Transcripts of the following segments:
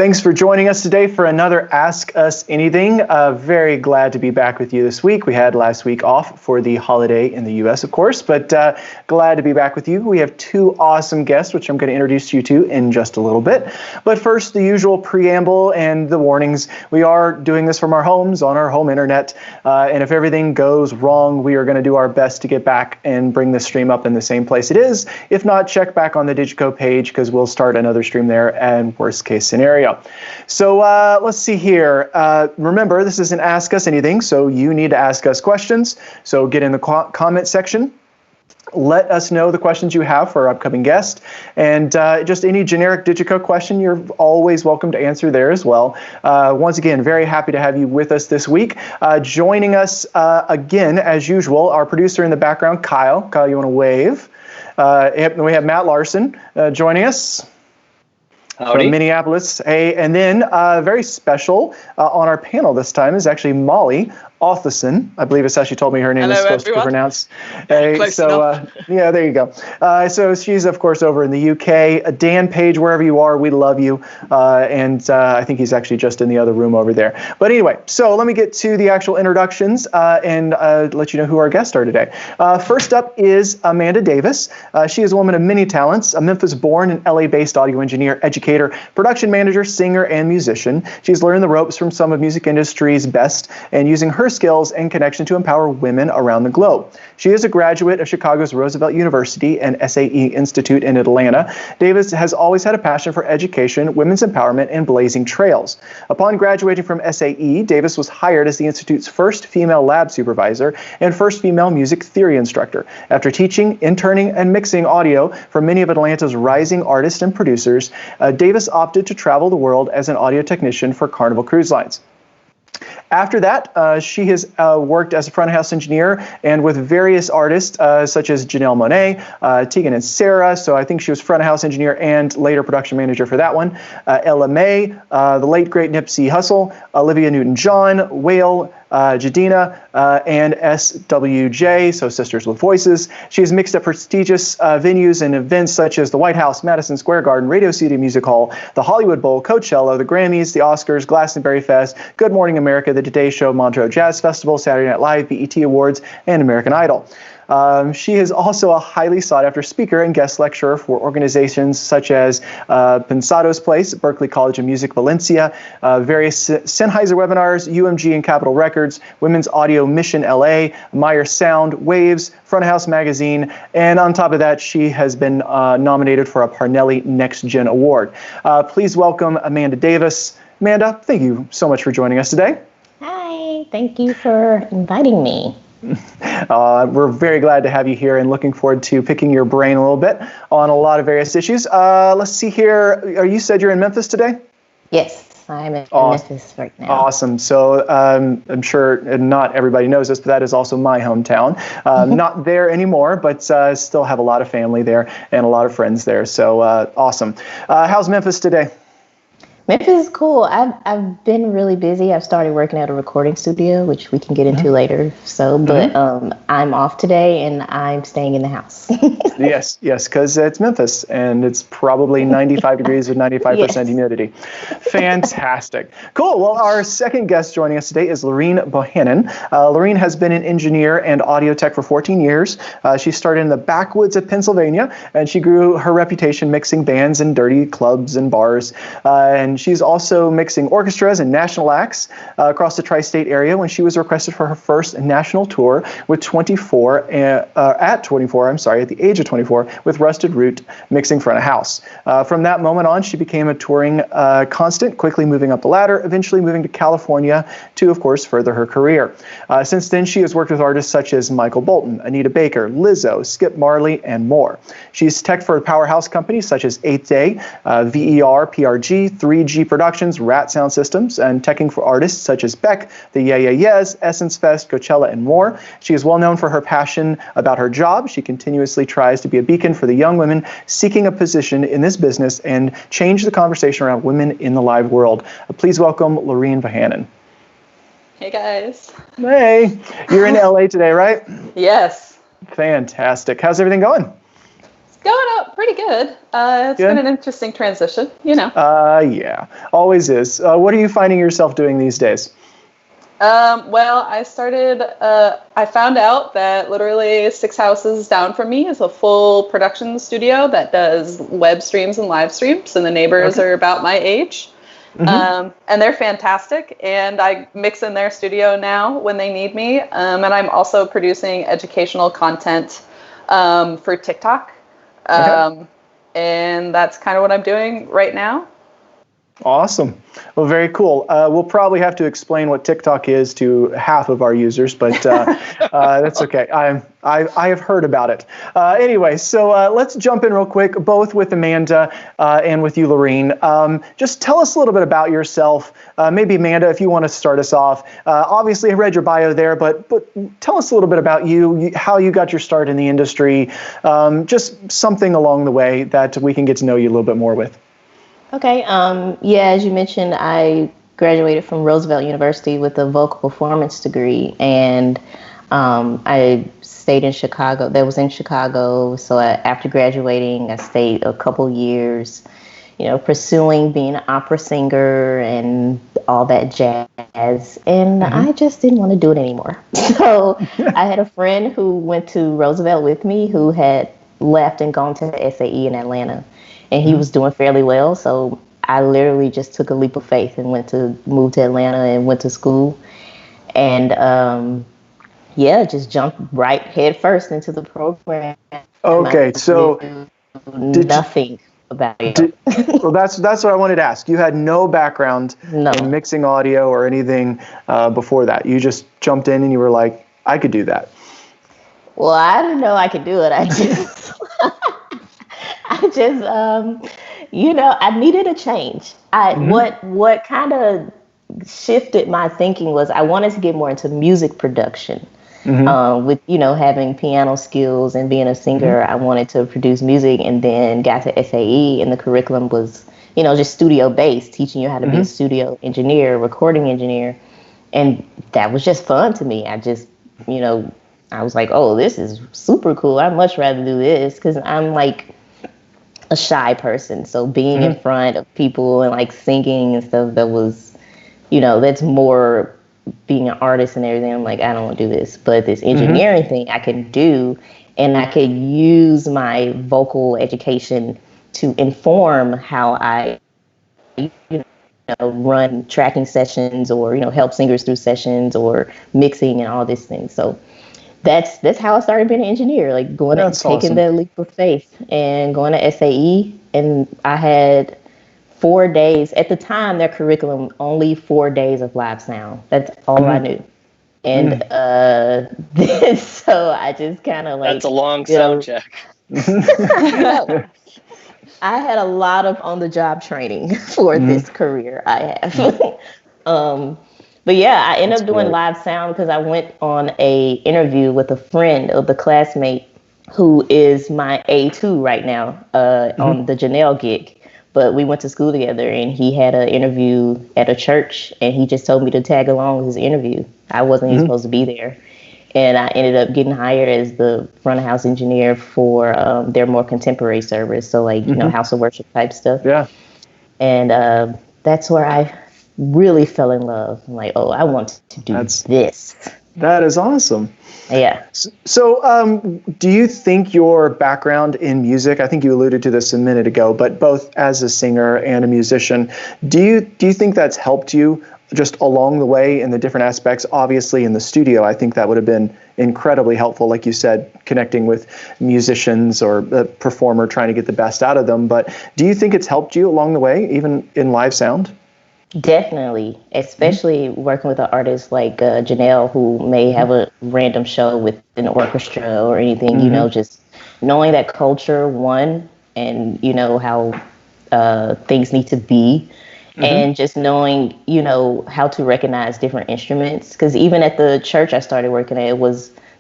Thanks for joining us today for another Ask Us Anything. Very glad to be back with you this week. We had last week off for the holiday in the U.S., of course, but glad to be back with you. We have two awesome guests, which I'm going to introduce you to in just a little bit. But first, the usual preamble and the warnings. We are doing this from our homes on our home internet, and if everything goes wrong, we are going to do our best to get back and bring this stream up in the same place it is. If not, check back on the DiGiCo page because we'll start another stream there, and worst case scenario. So let's see here. Remember, this is an Ask Us Anything, so you need to ask us questions. So get in the comment section. Let us know the questions you have for our upcoming guest. And just any generic DiGiCo question, you're always welcome to answer there as well. Once again, very happy to have you with us this week. Joining us again, as usual, our producer in the background, Kyle. Kyle, you want to wave? We have Matt Larson joining us. Howdy. From Minneapolis. Hey, and then very special on our panel this time is actually Molly Otheson. I believe it's how she told me her name is supposed to be pronounced. Close enough. Yeah, there you go. So she's, of course, over in the UK. Dan Page, wherever you are, we love you. And I think he's actually just in the other room over there. But anyway, so let me get to the actual introductions and let you know who our guests are today. First up is Amanda Davis. She is a woman of many talents, a Memphis-born and LA-based audio engineer, educator, production manager, singer, and musician. She's learned the ropes from some of music industry's best and using her skills and connection to empower women around the globe. She is a graduate of Chicago's Roosevelt University and SAE Institute in Atlanta. Davis has always had a passion for education, women's empowerment, and blazing trails. Upon graduating from SAE, Davis was hired as the Institute's first female lab supervisor and first female music theory instructor. After teaching, interning, and mixing audio for many of Atlanta's rising artists and producers, Davis opted to travel the world as an audio technician for Carnival Cruise Lines. After that, she has worked as a front of house engineer and with various artists such as Janelle Monáe, Tegan and Sara. So I think she was front of house engineer and later production manager for that one. Ella May, the late great Nipsey Hussle, Olivia Newton John, Whale, Jadina, and SWJ, so Sisters with Voices. She has mixed at prestigious venues and events such as the White House, Madison Square Garden, Radio City Music Hall, the Hollywood Bowl, Coachella, the Grammys, the Oscars, Glastonbury Fest, Good Morning America, the Today Show, Montreux Jazz Festival, Saturday Night Live, BET Awards, and American Idol. She is also a highly sought-after speaker and guest lecturer for organizations such as Pensado's Place, Berklee College of Music, Valencia, various Sennheiser webinars, UMG and Capitol Records, Women's Audio Mission LA, Meyer Sound, Waves, Front of House Magazine, and on top of that, she has been nominated for a Parnelli Next Gen Award. Please welcome Amanda Davis. Amanda, thank you so much for joining us today. Hi, thank you for inviting me. We're very glad to have you here and looking forward to picking your brain a little bit on a lot of various issues. Let's see here. You said you're in Memphis today? Yes, I'm in Memphis right now. Awesome. So I'm sure not everybody knows this, but that is also my hometown. Not there anymore, but still have a lot of family there and a lot of friends there. So awesome. How's Memphis today? Memphis is cool. I've been really busy. I've started working at a recording studio, which we can get into later. So, but I'm off today and I'm staying in the house. Yes, because it's Memphis and it's probably 95 degrees with 95% humidity. Fantastic. Cool. Well, our second guest joining us today is Loreen Bohannon. Loreen has been an engineer and audio tech for 14 years. She started in the backwoods of Pennsylvania and she grew her reputation mixing bands in dirty clubs and bars. And she's also mixing orchestras and national acts across the tri-state area when she was requested for her first national tour with at the age of 24, with Rusted Root mixing front of house. From that moment on, she became a touring constant, quickly moving up the ladder, eventually moving to California to, of course, further her career. Since then, she has worked with artists such as Michael Bolton, Anita Baker, Lizzo, Skip Marley, and more. She's tech for powerhouse companies such as 8th Day, VER, PRG, 3G Productions, Rat Sound Systems, and teching for artists such as Beck, the Yeah Yeah Yeahs, Essence Fest, Coachella, and more. She is well known for her passion about her job. She continuously tries to be a beacon for the young women seeking a position in this business and change the conversation around women in the live world. Please welcome Loreen Bohannon. Hey guys. Hey, you're in LA today, right? Yes. Fantastic. How's everything going? going out pretty good. It's been an interesting transition, you know. Yeah, always is. What are you finding yourself doing these days? Well, I found out that literally 6 houses down from me is a full production studio that does web streams and live streams, and the neighbors are about my age. And they're fantastic, and I mix in their studio now when they need me. And I'm also producing educational content for TikTok. And that's kind of what I'm doing right now. Awesome. Well, very cool. We'll probably have to explain what TikTok is to half of our users, but that's okay. I have heard about it. Anyway, so let's jump in real quick, both with Amanda and with you, Loreen. Just tell us a little bit about yourself. Maybe Amanda, if you want to start us off. Obviously, I read your bio there, but tell us a little bit about you, how you got your start in the industry, just something along the way that we can get to know you a little bit more with. Okay. Yeah, as you mentioned, I graduated from Roosevelt University with a vocal performance degree, and I stayed in Chicago. That was in Chicago. So after graduating, I stayed a couple years, pursuing being an opera singer and all that jazz. And I just didn't want to do it anymore. So I had a friend who went to Roosevelt with me who had left and gone to SAE in Atlanta. And he was doing fairly well, so I literally just took a leap of faith and moved to Atlanta and went to school. And just jumped right head first into the program. Okay, so nothing about it. Well, that's what I wanted to ask. You had no background in mixing audio or anything before that. You just jumped in and you were like, I could do that. Well, I didn't know I could do it. I needed a change. What kind of shifted my thinking was I wanted to get more into music production. With, having piano skills and being a singer, I wanted to produce music, and then got to SAE, and the curriculum was, just studio based, teaching you how to be a studio engineer, recording engineer. And that was just fun to me. I just, I was like, oh, this is super cool. I'd much rather do this, because I'm like a shy person. So being in front of people and like singing and stuff, that was, that's more being an artist and everything. I'm like, I don't want to do this. But this engineering thing I can do, and I could use my vocal education to inform how I, run tracking sessions, or, help singers through sessions, or mixing and all these things. So that's how I started being an engineer, like taking that leap of faith and going to SAE. And I had 4 days at the time. Their curriculum only 4 days of live sound. That's all I knew. And so I just kind of like, that's a long sound check. I had a lot of on-the-job training for this career I have. But yeah, I ended up doing live sound because I went on a interview with a friend of the classmate who is my A2 right now on the Janelle gig. But we went to school together, and he had an interview at a church, and he just told me to tag along with his interview. I wasn't even supposed to be there. And I ended up getting hired as the front of house engineer for their more contemporary service. So like, house of worship type stuff. Yeah. And that's where I really fell in love. I'm like, oh, I want to do this. That is awesome. Yeah. So do you think your background in music, I think you alluded to this a minute ago, but both as a singer and a musician, do you think that's helped you just along the way in the different aspects? Obviously in the studio, I think that would have been incredibly helpful, like you said, connecting with musicians or a performer, trying to get the best out of them. But do you think it's helped you along the way, even in live sound? Definitely, especially working with an artist like Janelle, who may have a random show with an orchestra or anything, just knowing that culture, one, and, how things need to be, and just knowing, how to recognize different instruments. Because even at the church I started working at,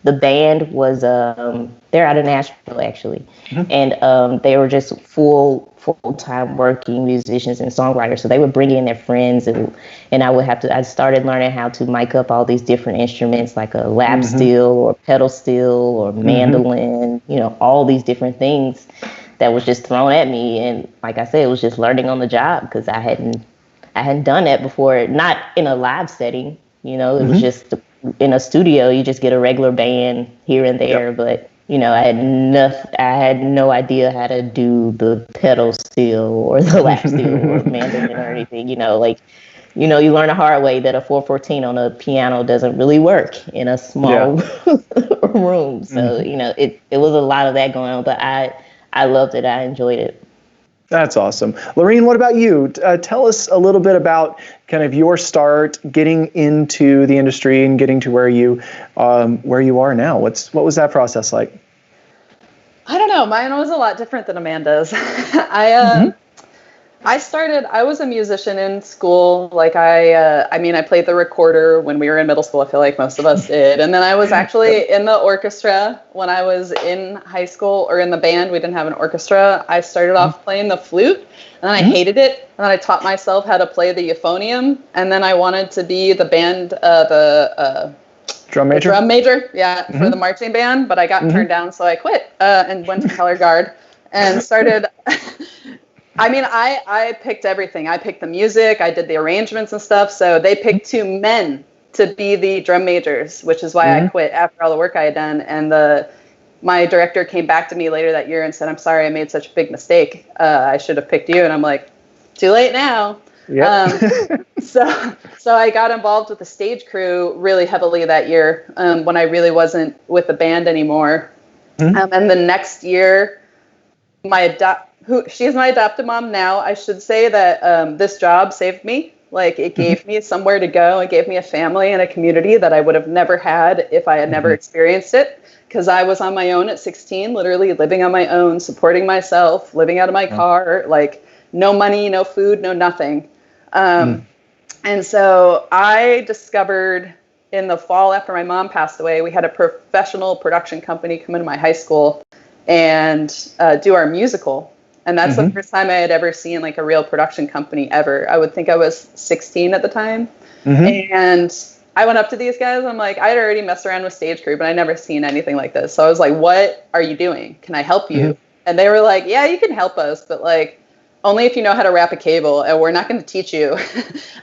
the band was, they're out of Nashville, actually. And they were just full-time working musicians and songwriters. So they would bring in their friends, and I started learning how to mic up all these different instruments, like a lap steel or pedal steel or mandolin, all these different things. that was just thrown at me. And like I said, it was just learning on the job because I hadn't done that before, not in a live setting. It was just in a studio. You just get a regular band here and there, Yep. but I had no idea how to do the pedal steel or the lap steel or mandolin or anything. You learn the hard way that a 414 on a piano doesn't really work in a small room. So, it was a lot of that going on, but I loved it. I enjoyed it. That's awesome. Loreen, what about you? Tell us a little bit about kind of your start getting into the industry and getting to where you are now. What was that process like? I don't know. Mine was a lot different than Amanda's. I was a musician in school. Like I played the recorder when we were in middle school. I feel like most of us did. And then I was actually in the orchestra when I was in high school, or in the band. We didn't have an orchestra. I started off playing the flute, and then I hated it. And then I taught myself how to play the euphonium. And then I wanted to be the band, Drum major? Drum major, for the marching band. But I got turned down, so I quit and went to color guard and started... I picked everything. I picked the music. I did the arrangements and stuff. So they picked two men to be the drum majors, which is why I quit after all the work I had done. And my director came back to me later that year and said, "I'm sorry, I made such a big mistake. I should have picked you." And I'm like, too late now. Yep. So I got involved with the stage crew really heavily that year when I really wasn't with the band anymore. And the next year, she's my adopted mom now. I should say that this job saved me. Like, it gave me somewhere to go. It gave me a family and a community that I would have never had if I had never experienced it. Because I was on my own at 16, literally living on my own, supporting myself, living out of my car, like no money, no food, no nothing. And so I discovered in the fall after my mom passed away, we had a professional production company come into my high school and do our musical. And that's the first time I had ever seen like a real production company ever. I would think I was 16 at the time. And I went up to these guys. I'm like, I had already messed around with stage crew, but I never seen anything like this. So I was like, what are you doing? Can I help you? And they were like, yeah, you can help us, but like only if you know how to wrap a cable, and we're not going to teach you.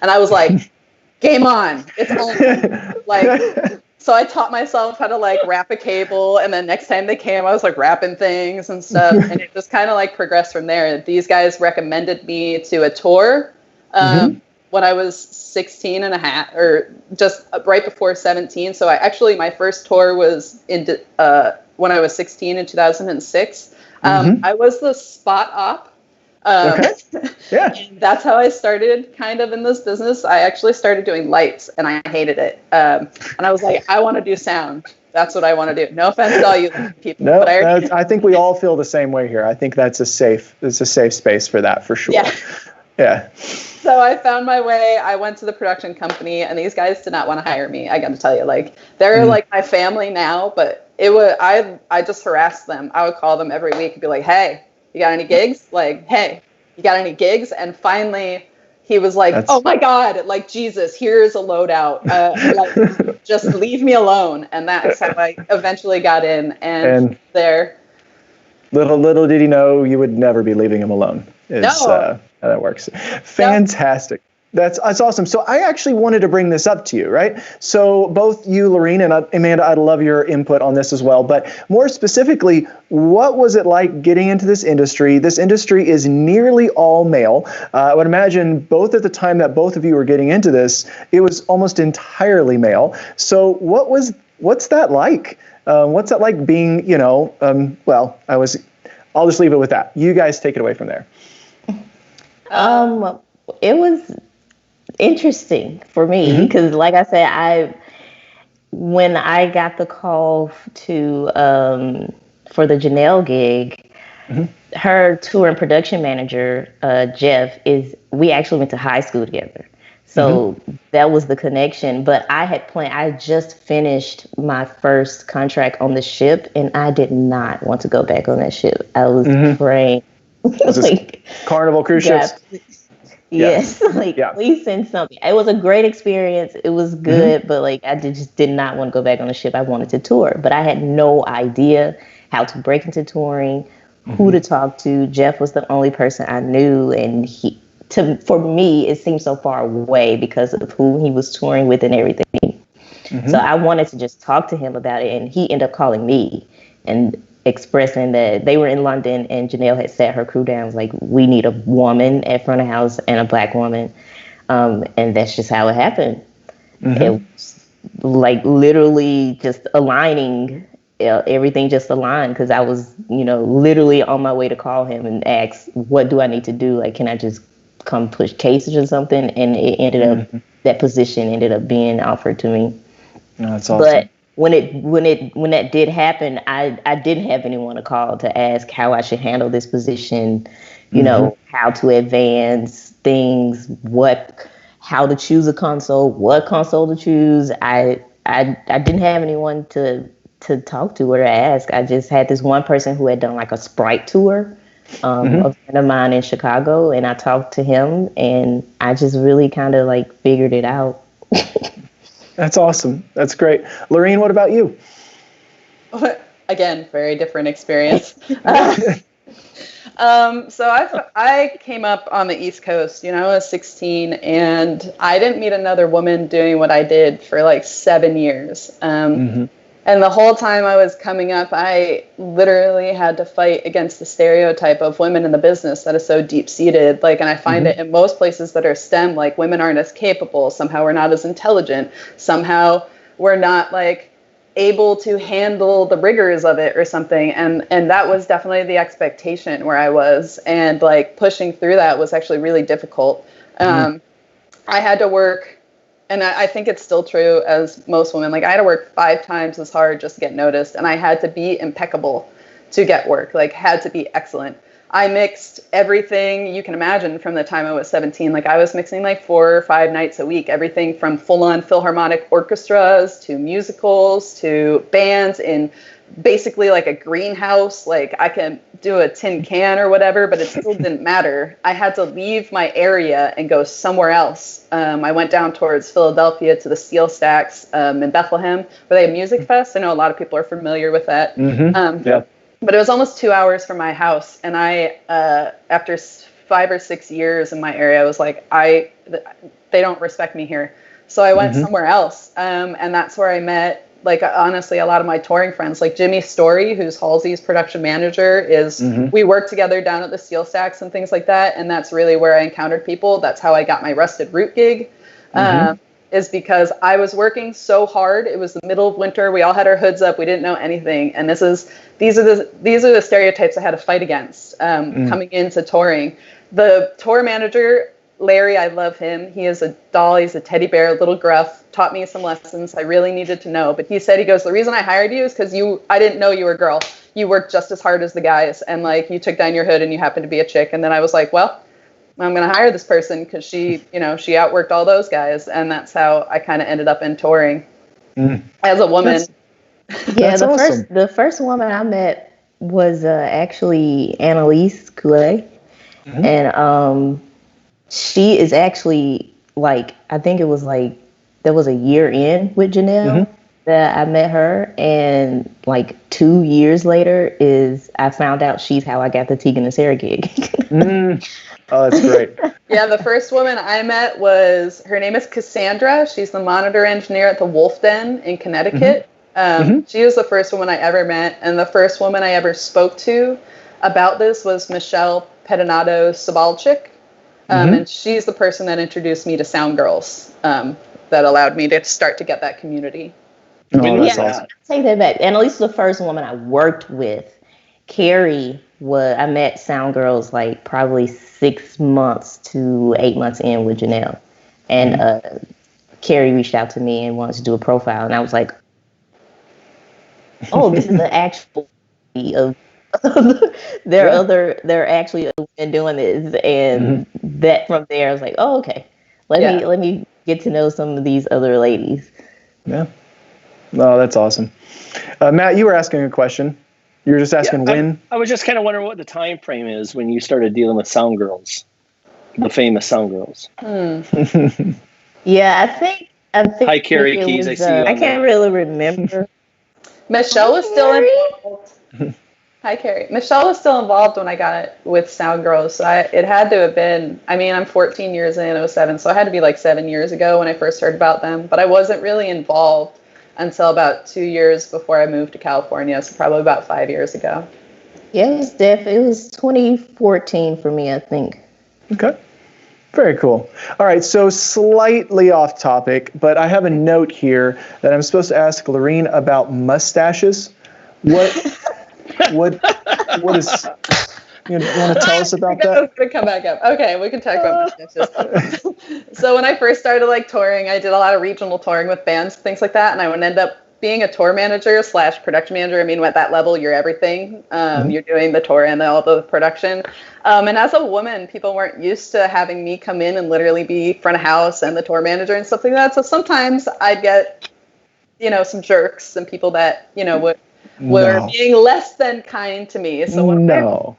And I was like, game on. It's on. Like, so I taught myself how to like wrap a cable, and then next time they came, I was like wrapping things and stuff, and it just kind of like progressed from there. These guys recommended me to a tour when I was 16 and a half, or just right before 17. So my first tour was when I was 16 in 2006. I was the spot op. Yeah. And that's how I started kind of in this business. I actually started doing lights, and I hated it. And I was like, I want to do sound. That's what I want to do. No offense to all you people. No, but I think we all feel the same way here. I think it's a safe space for that, for sure. Yeah. So I found my way. I went to the production company, and these guys did not want to hire me. I got to tell you, like, they're like my family now, but I just harassed them. I would call them every week and be like, hey, you got any gigs? Like, hey, you got any gigs? And finally he was like, oh my God, like, Jesus, here's a loadout. Like, just leave me alone. And that's how I eventually got in. And there. Little did he know you would never be leaving him alone. How that works. Fantastic. That's awesome. So I actually wanted to bring this up to you, right? So both you, Loreen, and Amanda, I'd love your input on this as well. But more specifically, what was it like getting into this industry? This industry is nearly all male. I would imagine both at the time that both of you were getting into this, it was almost entirely male. So what's that like? What's that like being, I'll just leave it with that. You guys take it away from there. It was interesting for me because, like I said, when I got the call for the Janelle gig, her tour and production manager, Jeff, we actually went to high school together. So that was the connection. But I just finished my first contract on the ship, and I did not want to go back on that ship. I was praying. Like, Carnival cruise ships. Yes, please send something. It was a great experience. It was good, but like I just did not want to go back on the ship. I wanted to tour, but I had no idea how to break into touring, who to talk to. Jeff was the only person I knew, and for me, it seemed so far away because of who he was touring with and everything. Mm-hmm. So I wanted to just talk to him about it, and he ended up calling me and expressing that they were in London, and Janelle had sat her crew down, like, we need a woman at front of house and a Black woman, and that's just how it happened. Mm-hmm. It was like literally just aligning. Everything just aligned because I was, literally on my way to call him and ask, what do I need to do? Like, can I just come push cases or something? And it ended up, that position ended up being offered to me. No, that's awesome. But when that did happen, I didn't have anyone to call to ask how I should handle this position, how to advance things, how to choose a console, what console to choose. I didn't have anyone to talk to or to ask. I just had this one person who had done like a Sprite tour, a friend of mine in Chicago, and I talked to him, and I just really kind of like figured it out. That's awesome. That's great. Loreen, what about you? Again, very different experience. So I came up on the East Coast, I was 16, and I didn't meet another woman doing what I did for like 7 years. And the whole time I was coming up, I literally had to fight against the stereotype of women in the business that is so deep-seated. Like, and I find it in most places that are STEM, like women aren't as capable. Somehow we're not as intelligent. Somehow we're not like able to handle the rigors of it or something. And that was definitely the expectation where I was. And like pushing through that was actually really difficult. I had to work. And I think it's still true as most women. Like I had to work 5 times as hard just to get noticed. And I had to be impeccable to get work, like had to be excellent. I mixed everything you can imagine from the time I was 17. Like I was mixing like 4 or 5 nights a week, everything from full-on Philharmonic orchestras to musicals to bands in basically like a greenhouse. Like I can do a tin can or whatever, but it still didn't matter. I had to leave my area and go somewhere else. I went down towards Philadelphia to the Steel Stacks in Bethlehem, where they have Music Fest. I know a lot of people are familiar with that. Yeah. But it was almost 2 hours from my house. And I, after 5 or 6 years in my area, I was like, they don't respect me here. So I went somewhere else. And that's where I met, like, honestly, a lot of my touring friends, like Jimmy Story, who's Halsey's production manager, we worked together down at the Steel Stacks and things like that. And that's really where I encountered people. That's how I got my Rusted Root gig, is because I was working so hard. It was the middle of winter. We all had our hoods up. We didn't know anything. And these are the stereotypes I had to fight against coming into touring. The tour manager, Larry, I love him. He is a doll. He's a teddy bear, little gruff, taught me some lessons I really needed to know. But he said, the reason I hired you is because I didn't know you were a girl. You worked just as hard as the guys. And like, you took down your hood and you happened to be a chick. And then I was like, well, I'm going to hire this person because she outworked all those guys. And that's how I kind of ended up in touring as a woman. That's awesome. The first woman I met was actually Annalise Coulee. And she is actually like, I think it was like, there was a year in with Janelle that I met her. And like 2 years later I found out she's how I got the Tegan and Sara gig. Oh, that's great. Yeah, the first woman I met her name is Cassandra. She's the monitor engineer at the Wolf Den in Connecticut. She was the first woman I ever met. And the first woman I ever spoke to about this was Michelle Pedinato-Sabalchik. And she's the person that introduced me to Sound Girls, that allowed me to start to get that community. Oh, that's awesome. Take that back. Annalise was the first woman I worked with. Carrie I met Sound Girls like probably 6 months to 8 months in with Janelle. And Carrie reached out to me and wanted to do a profile. And I was like, oh, this is the actual of they're actually women doing this. And that from there I was like, oh, okay. Let me get to know some of these other ladies. Yeah. Oh, that's awesome. Matt, you were asking a question. You were just asking when? I was just kind of wondering what the time frame is when you started dealing with Sound Girls, the famous Sound Girls. Yeah, I think. Hi, Carrie Keys. I see you. I can't really remember. Michelle was still involved. Hi, Carrie. Michelle was still involved when I got it with Sound Girls. So it had to have been, I mean, I'm 14 years in, '07, so it had to be like 7 years ago when I first heard about them. But I wasn't really involved until about 2 years before I moved to California, so probably about 5 years ago. Yeah, it was 2014 for me, I think. Okay. Very cool. All right, so slightly off topic, but I have a note here that I'm supposed to ask Loreen about mustaches. What is, you want to tell us about that? It's going to come back up. Okay, we can talk about mustaches. So when I first started like touring, I did a lot of regional touring with bands, things like that, and I would end up being a tour manager / production manager. I mean, at that level, you're everything. You're doing the tour and all the production. And as a woman, people weren't used to having me come in and literally be front of house and the tour manager and stuff like that. So sometimes I'd get, some jerks and people that, were being less than kind to me. So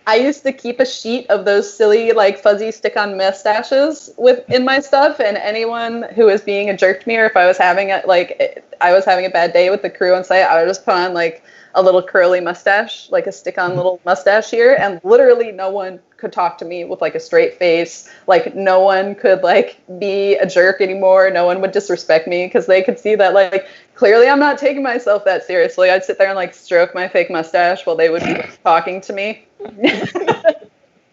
I used to keep a sheet of those silly, like fuzzy stick-on mustaches in my stuff, and anyone who was being a jerk to me, or if I was having a bad day with the crew on site, I would just put on like a little curly mustache, like a stick-on little mustache here, and literally no one could talk to me with like a straight face. Like no one could like be a jerk anymore. No one would disrespect me because they could see that like clearly I'm not taking myself that seriously. I'd sit there and like stroke my fake mustache while they would be talking to me.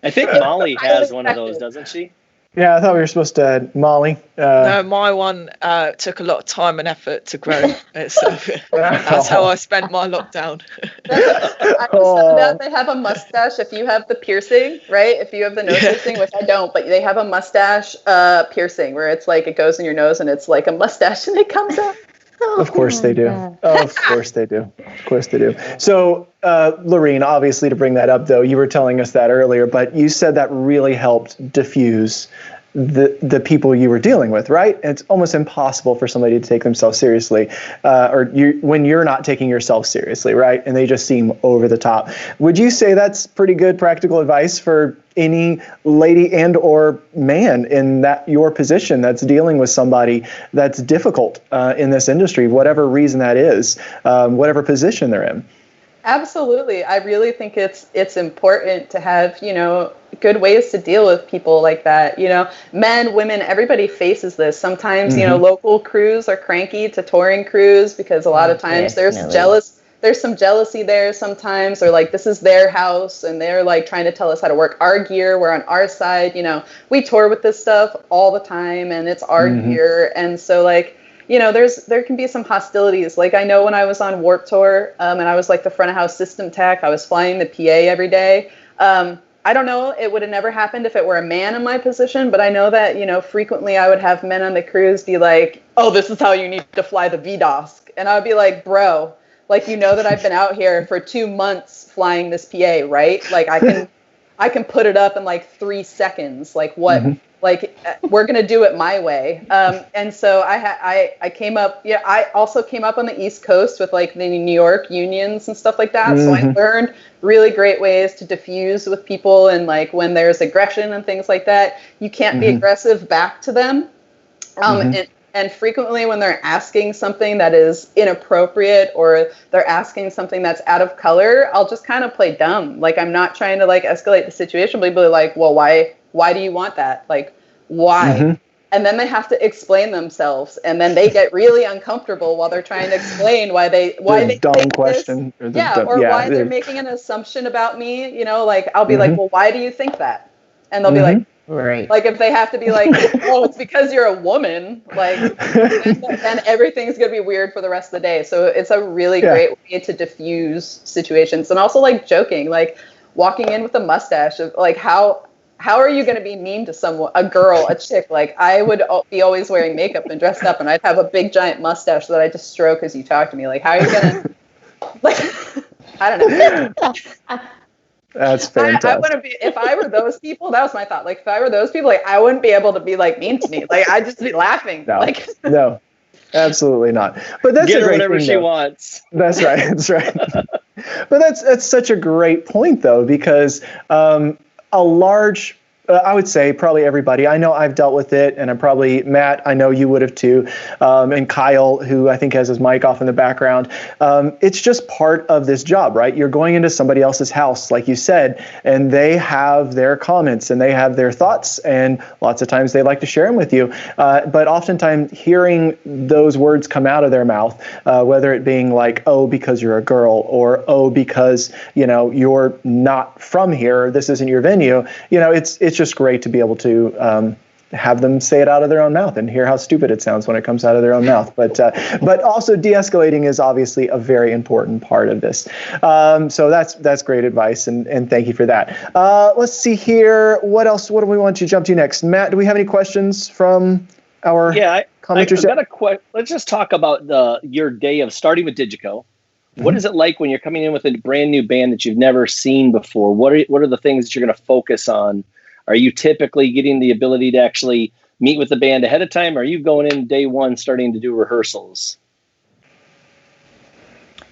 I think Molly has one of those, doesn't she? Yeah, I thought we were supposed to add Molly. No, my one took a lot of time and effort to grow. That's how I spent my lockdown. I just found out they have a mustache if you have the piercing, right? If you have the nose piercing, which I don't, but they have a mustache piercing where it's like it goes in your nose and it's like a mustache and it comes out. Of course they do. Of course they do. Of course they do. So, Loreen, obviously to bring that up, though, you were telling us that earlier, but you said that really helped diffuse the people you were dealing with, right? It's almost impossible for somebody to take themselves seriously, when you're not taking yourself seriously, right? And they just seem over the top. Would you say that's pretty good practical advice for any lady and or man in that your position that's dealing with somebody that's difficult in this industry, whatever reason that is, whatever position they're in? Absolutely. I really think it's important to have, good ways to deal with people like that. Men, women, everybody faces this. Sometimes, local crews are cranky to touring crews because a lot of times there's some jealousy there sometimes, or like this is their house and they're like trying to tell us how to work our gear. We're on our side, we tour with this stuff all the time and it's our gear. And so like, there can be some hostilities. Like I know when I was on Warped Tour and I was like the front of house system tech, I was flying the PA every day. I don't know, it would have never happened if it were a man in my position, but I know that, frequently I would have men on the cruise be like, oh, this is how you need to fly the VDOS. And I would be like, bro, like, that I've been out here for 2 months flying this PA, right? Like I can put it up in like 3 seconds. Like what, like we're going to do it my way. And so I came up, I also came up on the East Coast with like the New York unions and stuff like that. So I learned really great ways to diffuse with people. And like when there's aggression and things like that, you can't be aggressive back to them. And frequently when they're asking something that is inappropriate or they're asking something that's out of color, I'll just kind of play dumb. Like I'm not trying to like escalate the situation, but be like, well, why do you want that? Like, why? And then they have to explain themselves, and then they get really uncomfortable while they're trying to explain why they dumb question. Why they're making an assumption about me. Like I'll be like, well, why do you think that? And they'll be like, right. Like if they have to be like, oh, it's because you're a woman, like then everything's gonna be weird for the rest of the day. So it's a really great way to diffuse situations, and also like joking, like walking in with a mustache of like how are you going to be mean to someone, a girl, a chick? Like I would be always wearing makeup and dressed up, and I'd have a big giant mustache that I just stroke as you talk to me. Like how are you going to, like, I don't know. That's fantastic. I wouldn't be, if I were those people, that was my thought. Like if I were those people, like I wouldn't be able to be like mean to me. Like I'd just be laughing. No, like no, absolutely not. But that's get a her great whatever thing, she though. wants. That's right. That's right. But that's such a great point, though, because a large I would say probably everybody. I know I've dealt with it, and I'm probably, Matt, I know you would have too, and Kyle, who I think has his mic off in the background. It's just part of this job, right? You're going into somebody else's house, like you said, and they have their comments and they have their thoughts, and lots of times they like to share them with you. But oftentimes hearing those words come out of their mouth, whether it being like, oh, because you're a girl, or oh, because, you're not from here, this isn't your venue, it's just great to be able to have them say it out of their own mouth and hear how stupid it sounds when it comes out of their own mouth. But also de-escalating is obviously a very important part of this. So that's great advice, and thank you for that. Let's see here. What else? What do we want to jump to next? Matt, do we have any questions from our commenters? Let's just talk about your day of starting with DiGiCo. What is it like when you're coming in with a brand new band that you've never seen before? What are the things that you're going to focus on? Are you typically getting the ability to actually meet with the band ahead of time? Or are you going in day one starting to do rehearsals?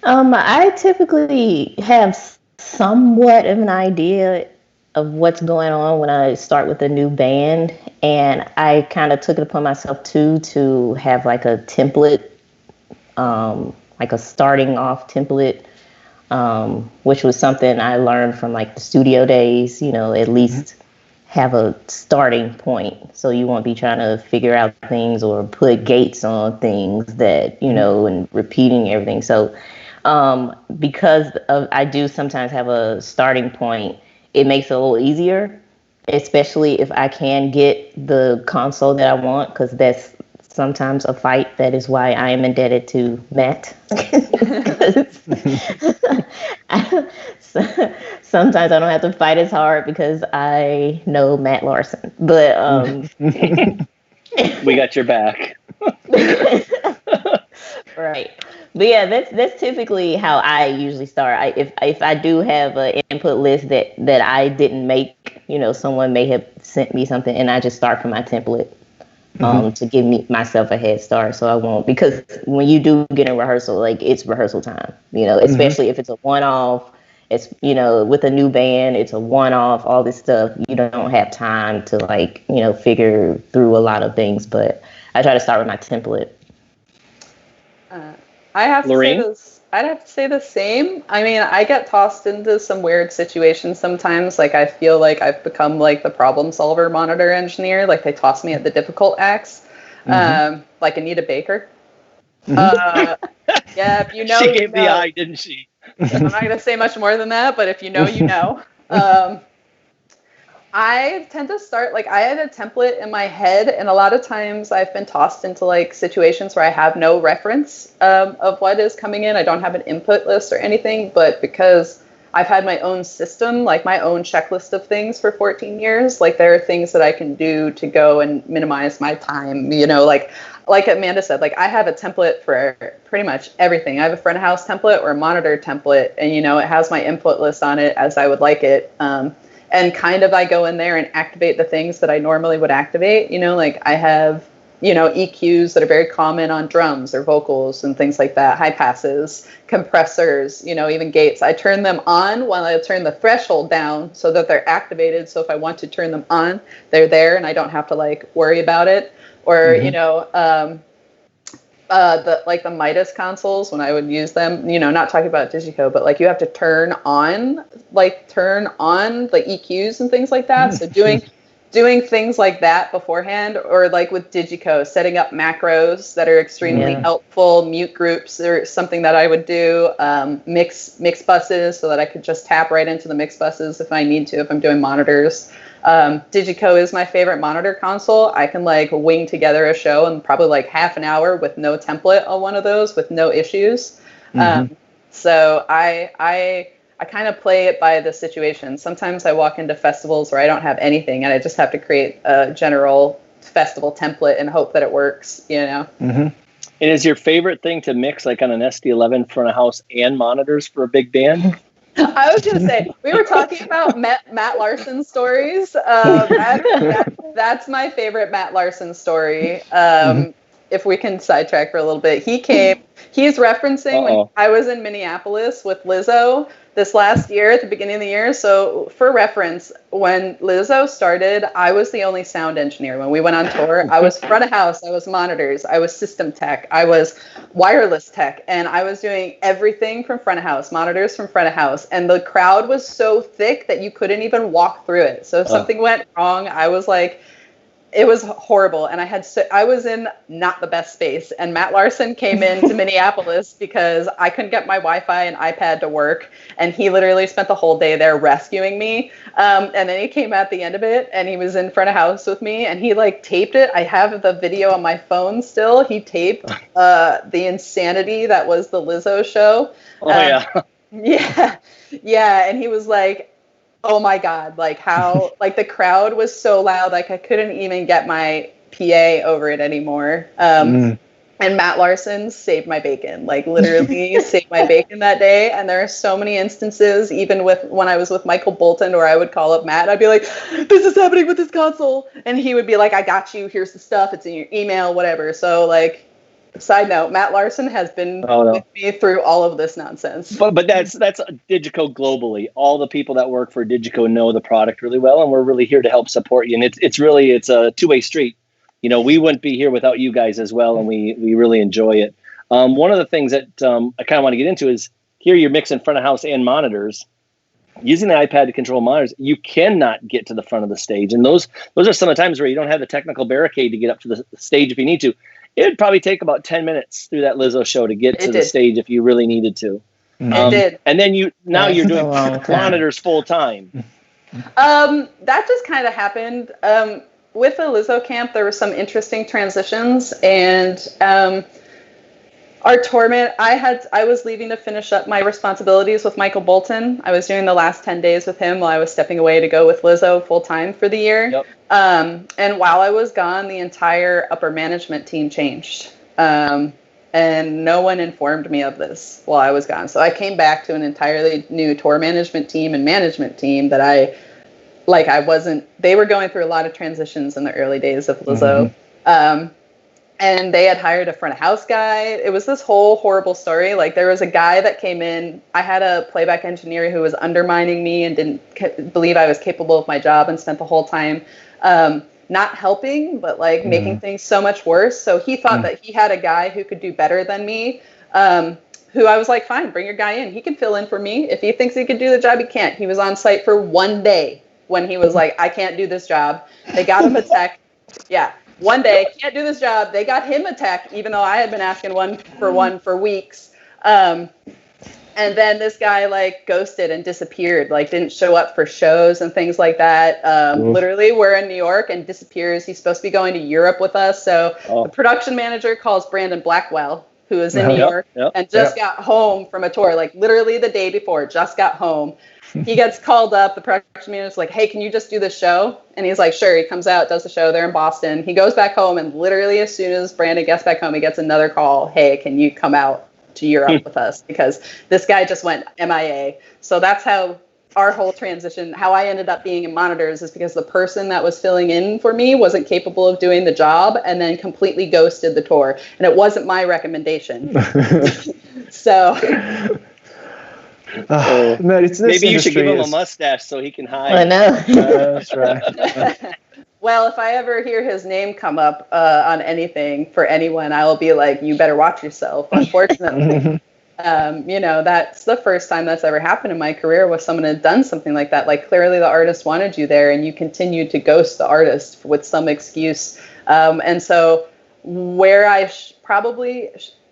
I typically have somewhat of an idea of what's going on when I start with a new band. And I kind of took it upon myself too to have like a template, like a starting off template, which was something I learned from like the studio days, at least have a starting point. So you won't be trying to figure out things or put gates on things that, and repeating everything. So because I do sometimes have a starting point, it makes it a little easier, especially if I can get the console that I want, because that's sometimes a fight. That is why I am indebted to Matt. Sometimes I don't have to fight as hard because I know Matt Larson. But we got your back. Right. But yeah, that's typically how I usually start. If I do have an input list that I didn't make, someone may have sent me something, and I just start from my template. To give myself a head start, so I won't, because when you do get in rehearsal, like it's rehearsal time, especially if it's a one-off, it's, with a new band, it's a one-off, all this stuff, you don't have time to figure through a lot of things, but I try to start with my template. I have Loreen? to say this. I'd have to say the same. I mean, I get tossed into some weird situations sometimes. Like, I feel like I've become like the problem solver monitor engineer. Like, they toss me at the difficult acts, like Anita Baker. Yeah, if you know, she gave the eye, didn't she? I'm not going to say much more than that, but if you know, you know. I tend to start, I had a template in my head, and a lot of times I've been tossed into situations where I have no reference of what is coming in. I don't have an input list or anything, but because I've had my own system, my own checklist of things for 14 years, there are things that I can do to go and minimize my time, like Amanda said, I have a template for pretty much everything. I have a front of house template or a monitor template, and, it has my input list on it as I would like it. And kind of I go in there and activate the things that I normally would activate. I have, EQs that are very common on drums or vocals and things like that, high passes, compressors, even gates. I turn them on while I turn the threshold down so that they're activated. So if I want to turn them on, they're there and I don't have to worry about it. Or, the Midas consoles, when I would use them, not talking about DiGiCo, but you have to turn on the EQs and things like that. So doing things like that beforehand, or with DiGiCo, setting up macros that are extremely helpful, mute groups or something that I would do, mix buses so that I could just tap right into the mix buses if I need to, if I'm doing monitors. DiGiCo is my favorite monitor console. I can wing together a show in probably half an hour with no template on one of those with no issues. So I kind of play it by the situation. Sometimes I walk into festivals where I don't have anything and I just have to create a general festival template and hope that it works, And is your favorite thing to mix on an SD11 front of house and monitors for a big band? I was going to say, we were talking about Matt Larson stories. That's my favorite Matt Larson story. if we can sidetrack for a little bit, he's referencing when I was in Minneapolis with Lizzo this last year at the beginning of the year. So for reference, when Lizzo started, I was the only sound engineer. When we went on tour, I was front of house, I was monitors, I was system tech, I was wireless tech, and I was doing everything from front of house, monitors from front of house. And the crowd was so thick that you couldn't even walk through it. So if something went wrong, I was like, it was horrible. And I was in not the best space. And Matt Larson came into Minneapolis because I couldn't get my Wi-Fi and iPad to work. And he literally spent the whole day there rescuing me. And then he came at the end of it and he was in front of house with me and he like taped it. I have the video on my phone still. He taped the insanity that was the Lizzo show. Yeah. And he was like, oh my God, like how, like the crowd was so loud, like I couldn't even get my PA over it anymore. And Matt Larson saved my bacon, like literally saved my bacon that day. And there are so many instances, even when I was with Michael Bolton, where I would call up Matt, I'd be like, this is happening with this console. And he would be like, I got you, here's the stuff, it's in your email, whatever. So like, side note, Matt Larson has been with me through all of this nonsense. But that's DiGiCo globally. All the people that work for DiGiCo know the product really well, and we're really here to help support you. And it's a two-way street. You know, we wouldn't be here without you guys as well, and we really enjoy it. One of the things that I kind of want to get into is here you're mixing front of house and monitors. Using the iPad to control monitors, you cannot get to the front of the stage. And those are some of the times where you don't have the technical barricade to get up to the stage if you need to. It'd probably take about 10 minutes through that Lizzo show to get to the stage if you really needed to. It did. And then you're doing monitors full time. That just kind of happened. With the Lizzo camp, there were some interesting transitions, and our tour I was leaving to finish up my responsibilities with Michael Bolton. I was doing the last 10 days with him while I was stepping away to go with Lizzo full time for the year. Yep. And while I was gone, the entire upper management team changed. And no one informed me of this while I was gone. So I came back to an entirely new tour management team and management team that they were going through a lot of transitions in the early days of Lizzo. And they had hired a front of house guy. It was this whole horrible story. Like there was a guy that came in. I had a playback engineer who was undermining me and didn't believe I was capable of my job and spent the whole time not helping, but like making things so much worse. So he thought that he had a guy who could do better than me, who I was like, fine, bring your guy in. He can fill in for me. If he thinks he could do the job, he can't. He was on site for one day when he was like, I can't do this job. They got him a tech. Yeah. One day, can't do this job. They got him a tech, even though I had been asking one for weeks. And then this guy like ghosted and disappeared, like didn't show up for shows and things like that. Literally, we're in New York and disappears. He's supposed to be going to Europe with us. So the production manager calls Brandon Blackwell, who is in New York and just got home from a tour, like literally the day before, just got home. He gets called up. The production manager's like, hey, can you just do this show? And he's like, sure. He comes out, does the show. They're in Boston. He goes back home, and literally as soon as Brandon gets back home, he gets another call. Hey, can you come out to Europe with us? Because this guy just went MIA. So that's how our whole transition, how I ended up being in monitors, is because the person that was filling in for me wasn't capable of doing the job and then completely ghosted the tour. And it wasn't my recommendation. So... maybe you should give him a mustache so he can hide. I know. That's right. Well, if I ever hear his name come up on anything for anyone, I will be like, you better watch yourself. Unfortunately, that's the first time that's ever happened in my career where someone had done something like that. Like clearly the artist wanted you there and you continued to ghost the artist with some excuse. And so where I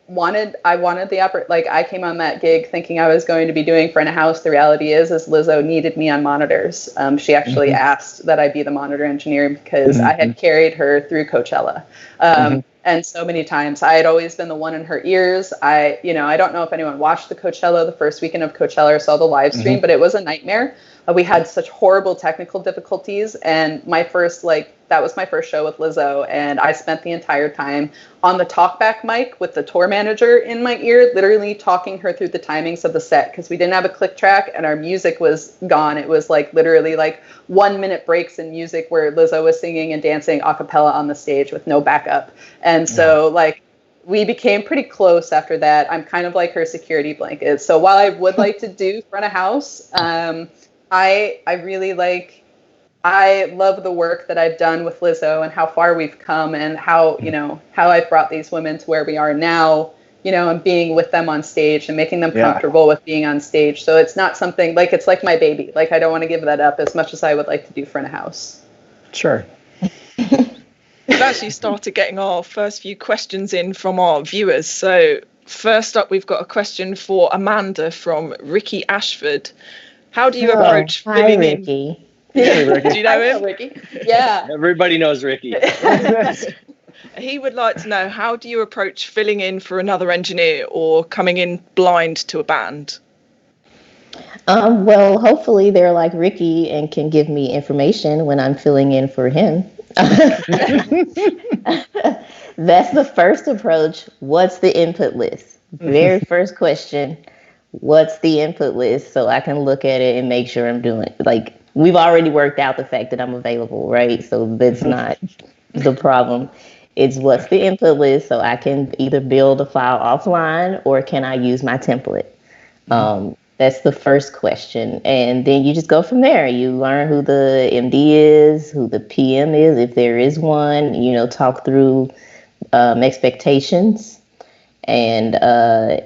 wanted I came on that gig thinking I was going to be doing front of house. The reality is Lizzo needed me on monitors. She actually asked that I be the monitor engineer because I had carried her through Coachella. And so many times I had always been the one in her ears. I don't know if anyone watched the first weekend of Coachella or saw the live stream, but it was a nightmare we had such horrible technical difficulties. And that was my first show with Lizzo. And I spent the entire time on the talkback mic with the tour manager in my ear, literally talking her through the timings of the set, because we didn't have a click track and our music was gone. It was like literally like 1 minute breaks in music where Lizzo was singing and dancing a cappella on the stage with no backup. And so like we became pretty close after that. I'm kind of like her security blanket. So while I would like to do front of house, I love the work that I've done with Lizzo and how far we've come and how I've brought these women to where we are now, and being with them on stage and making them comfortable with being on stage. So it's not something like, it's like my baby. Like, I don't want to give that up as much as I would like to do front of house. Sure. We've actually started getting our first few questions in from our viewers. So first up, we've got a question for Amanda from Ricky Ashford. How do you approach filling in? Ricky. Hey, Ricky. Do you know him? Ricky? Yeah. Everybody knows Ricky. He would like to know, how do you approach filling in for another engineer or coming in blind to a band? Well, hopefully they're like Ricky and can give me information when I'm filling in for him. That's the first approach. What's the input list? Very first question. What's the input list? So I can look at it and make sure I'm doing it. Like, we've already worked out the fact that I'm available, right? So that's not the problem. It's what's the input list, so I can either build a file offline or can I use my template? That's the first question. And then you just go from there. You learn who the MD is, who the PM is, if there is one, talk through expectations. And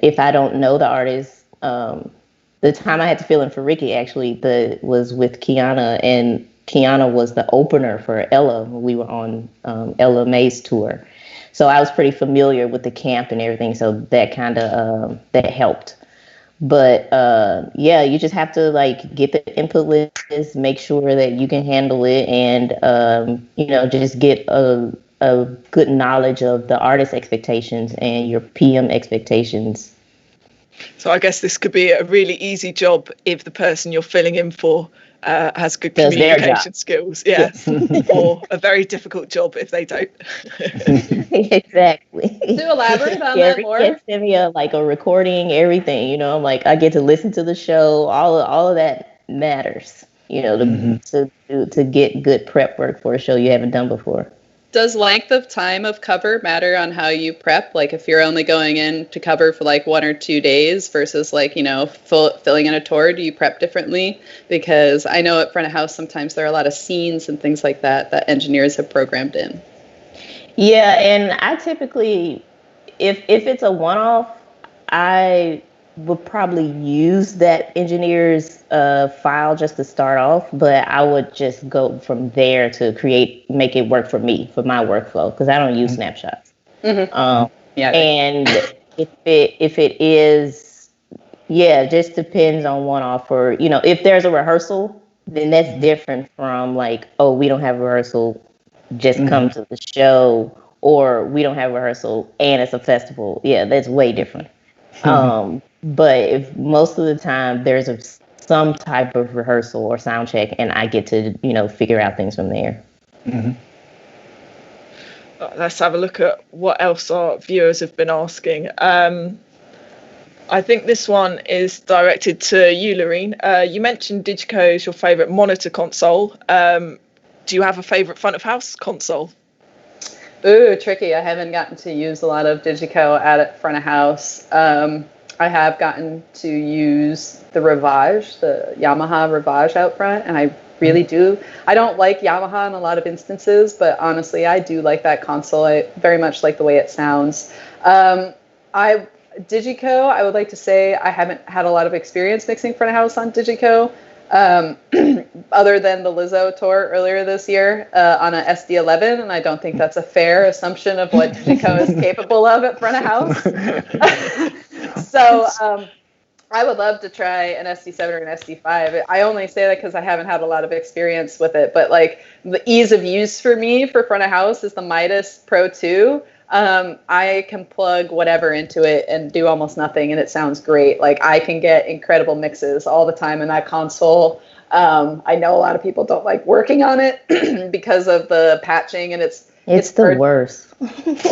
if I don't know the artist, the time I had to fill in for Ricky actually was with Kiana, and Kiana was the opener for Ella when we were on Ella May's tour. So I was pretty familiar with the camp and everything, so that kind of that helped. But you just have to get the input list, make sure that you can handle it, and just get a good knowledge of the artist expectations and your PM expectations. So I guess this could be a really easy job if the person you're filling in for has good does communication skills. Yeah. Or a very difficult job if they don't. Exactly. To elaborate on that more. Ricky send me a recording, everything. I'm like, I get to listen to the show. All of that matters. To get good prep work for a show you haven't done before. Does length of time of cover matter on how you prep? Like, if you're only going in to cover for 1 or 2 days versus filling in a tour, do you prep differently? Because I know at front of house sometimes there are a lot of scenes and things like that engineers have programmed in. Yeah, and I typically, if it's a one-off, I would probably use that engineer's file just to start off, but I would just go from there to make it work for me, for my workflow, because I don't use snapshots. And if it is, it just depends on one-off. Or if there's a rehearsal, then that's different from we don't have a rehearsal, just come to the show, or we don't have a rehearsal and it's a festival. Yeah, that's way different. But if most of the time there's some type of rehearsal or sound check, and I get to, figure out things from there. Let's have a look at what else our viewers have been asking. I think this one is directed to you, Loreen. You mentioned DiGiCo is your favourite monitor console. Do you have a favourite front of house console? Ooh, tricky. I haven't gotten to use a lot of DiGiCo at front of house. I have gotten to use the Rivage, the Yamaha Rivage out front, and I really do. I don't like Yamaha in a lot of instances, but honestly, I do like that console. I very much like the way it sounds. DiGiCo, I would like to say I haven't had a lot of experience mixing front of house on DiGiCo, other than the Lizzo tour earlier this year on a SD11, and I don't think that's a fair assumption of what DiGiCo is capable of at front of house. So I would love to try an SD7 or an SD5. I only say that because I haven't had a lot of experience with it, but the ease of use for me for front of house is the Midas Pro 2. I can plug whatever into it and do almost nothing, and it sounds great. I can get incredible mixes all the time in that console. I know a lot of people don't like working on it because of the patching, and it's the worst. It's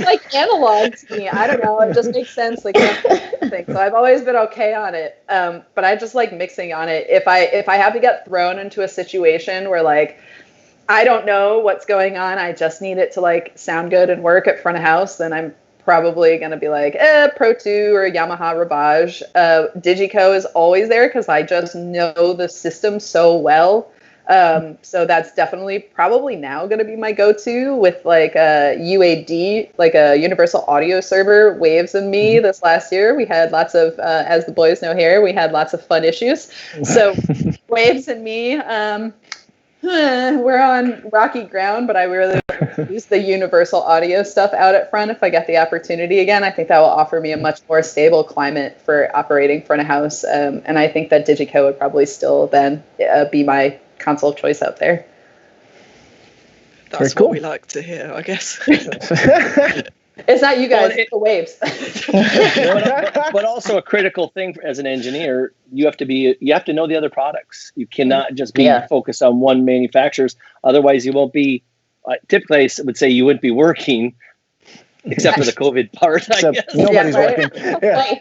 like analog to me. I don't know. It just makes sense. Like thing. So I've always been okay on it. But I just like mixing on it. If I have to get thrown into a situation where like I don't know what's going on, I just need it to like sound good and work at front of house, then I'm probably going to be like, Pro 2 or Yamaha Ravage. DiGiCo is always there because I just know the system so well. So that's definitely probably now going to be my go-to with like a UAD, like a Universal Audio Server, Waves and me. This last year, we had lots of, as the boys know here, we had lots of fun issues. So Waves and me, we're on rocky ground, but I really use the Universal Audio stuff out at front if I get the opportunity again. I think that will offer me a much more stable climate for operating front of house. And I think that DiGiCo would probably still then be my console of choice out there. That's what we like to hear, I guess. It's not you guys, it's the Waves. but also a critical thing as an engineer, you have to know the other products. You cannot just be focused on one manufacturer's. Otherwise, you won't be. Typically, I would say you wouldn't be working, except for the COVID part. I guess. Nobody's working. Yeah.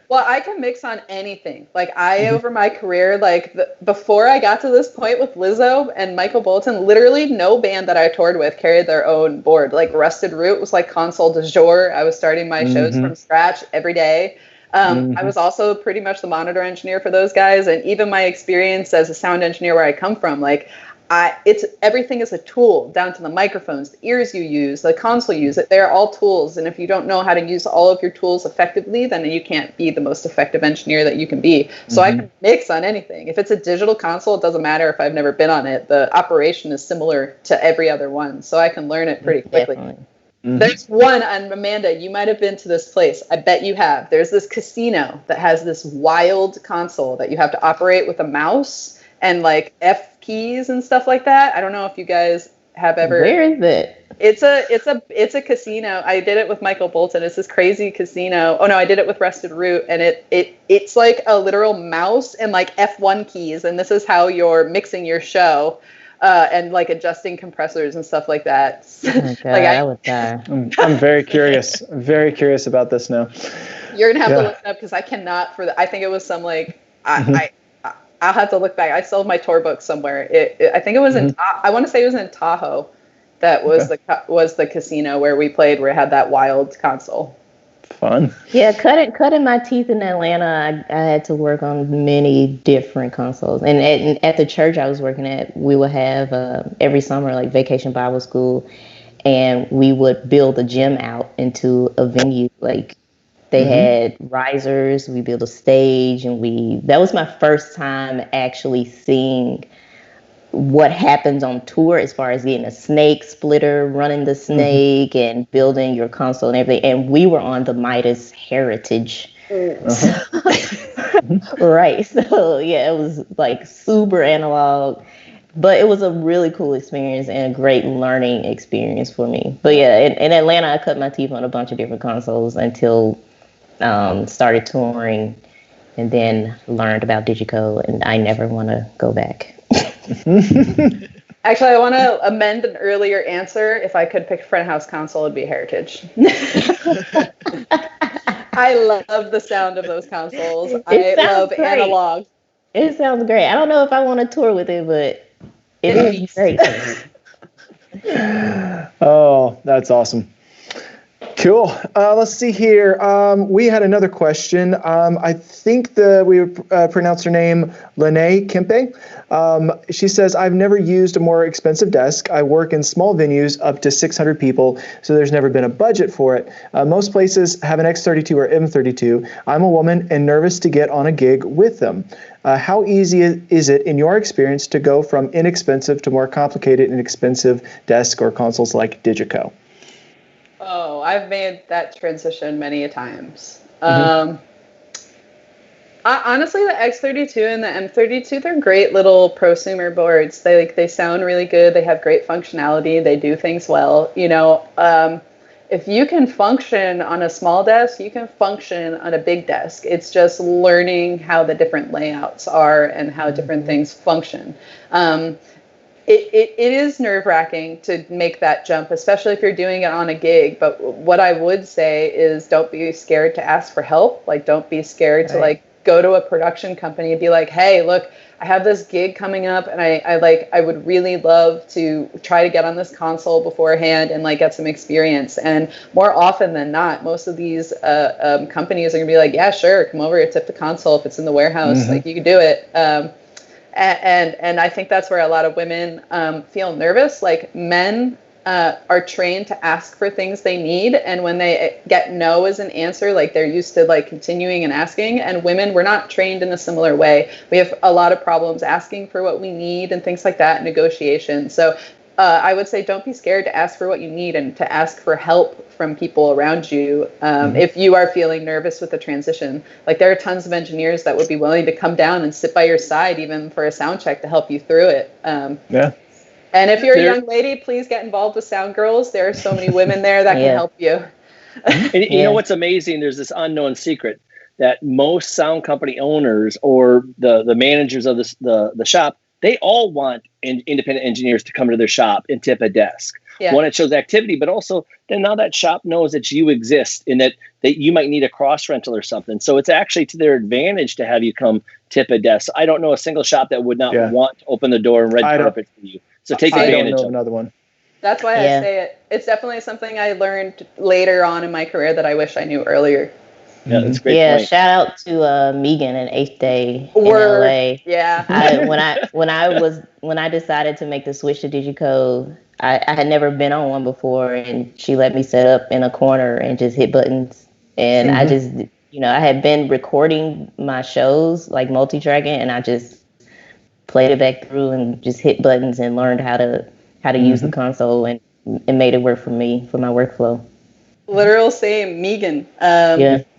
Well, I can mix on anything. Like over my career, like before I got to this point with Lizzo and Michael Bolton, literally no band that I toured with carried their own board. Like Rusted Root was like console du jour. I was starting my shows from scratch every day. I was also pretty much the monitor engineer for those guys. And even my experience as a sound engineer where I come from, like everything is a tool, down to the microphones, the ears you use, the console you use. They're all tools. And if you don't know how to use all of your tools effectively, then you can't be the most effective engineer that you can be. So I can mix on anything. If it's a digital console, it doesn't matter if I've never been on it. The operation is similar to every other one. So I can learn it pretty quickly. There's one, and Amanda, you might have been to this place. I bet you have. There's this casino that has this wild console that you have to operate with a mouse and like F keys and stuff like that. I don't know if you guys have ever. Where is it? It's a casino. I did it with Michael Bolton. It's this crazy casino. Oh no, I did it with Rusted Root, and it's like a literal mouse and like F1 keys, and this is how you're mixing your show. And like adjusting compressors and stuff like that. Oh my God, like I would die. I'm very curious. I'm very curious about this now. You're gonna have to look it up because I cannot. I think it was some like I'll have to look back. I sold my tour book somewhere. I think it was in. I want to say it was in Tahoe. That was the casino where we played, where it had that wild console. Fun. Yeah, cutting my teeth in Atlanta, I had to work on many different consoles. And at the church I was working at, we would have every summer like Vacation Bible School, and we would build a gym out into a venue. Like they had risers, we built a stage, and that was my first time actually seeing what happens on tour as far as getting a snake splitter, running the snake, and building your console and everything. And we were on the Midas Heritage. Right. So yeah, it was like super analog, but it was a really cool experience and a great learning experience for me. But yeah, in Atlanta, I cut my teeth on a bunch of different consoles until started touring, and then learned about DiGiCo, and I never want to go back. Actually, I want to amend an earlier answer. If I could pick a front house console, it'd be Heritage. I love the sound of those consoles. I love analog. It sounds great. I don't know if I want to tour with it, but it is great. Oh, that's awesome. Cool. Let's see here. We had another question. I think we pronounced her name Lene Kempe. She says, I've never used a more expensive desk. I work in small venues up to 600 people, so there's never been a budget for it. Most places have an X32 or M32. I'm a woman and nervous to get on a gig with them. How easy is it, in your experience, to go from inexpensive to more complicated and expensive desk or consoles like DiGiCo? Oh, I've made that transition many a times. Honestly, the X32 and the M32, they're great little prosumer boards. They sound really good. They have great functionality. They do things well. if you can function on a small desk, you can function on a big desk. It's just learning how the different layouts are and how different things function. It is nerve-wracking to make that jump, especially if you're doing it on a gig. But what I would say is don't be scared to ask for help. Like, don't be scared to like go to a production company and be like, hey, look, I have this gig coming up and I would really love to try to get on this console beforehand and like get some experience. And more often than not, most of these companies are gonna be like, yeah, sure, come over here, tip the console if it's in the warehouse, like you can do it. And I think that's where a lot of women feel nervous. Like men are trained to ask for things they need, and when they get no as an answer, like they're used to like continuing and asking. And women, we're not trained in a similar way. We have a lot of problems asking for what we need and things like that, negotiation. So I would say don't be scared to ask for what you need and to ask for help from people around you if you are feeling nervous with the transition. Like there are tons of engineers that would be willing to come down and sit by your side even for a sound check to help you through it. And if you're a young lady, please get involved with Sound Girls. There are so many women there that can help you. And you know what's amazing? There's this unknown secret that most sound company owners or the managers of the shop, they all want independent engineers to come to their shop and tip a desk. One, it shows activity, but also then now that shop knows that you exist and that you might need a cross rental or something. So it's actually to their advantage to have you come tip a desk. I don't know a single shop that would not want to open the door and red carpet for you. So take advantage of another one. That's why I say it. It's definitely something I learned later on in my career that I wish I knew earlier. Yeah, that's a great point. Shout out to Megan and Eighth Day in LA. Yeah. When I decided to make the switch to DiGiCo, I had never been on one before, and she let me set up in a corner and just hit buttons. And I just, I had been recording my shows, like multi-tracking, and I just played it back through and just hit buttons and learned how to use the console, and it made it work for me, for my workflow. Literal same. Megan.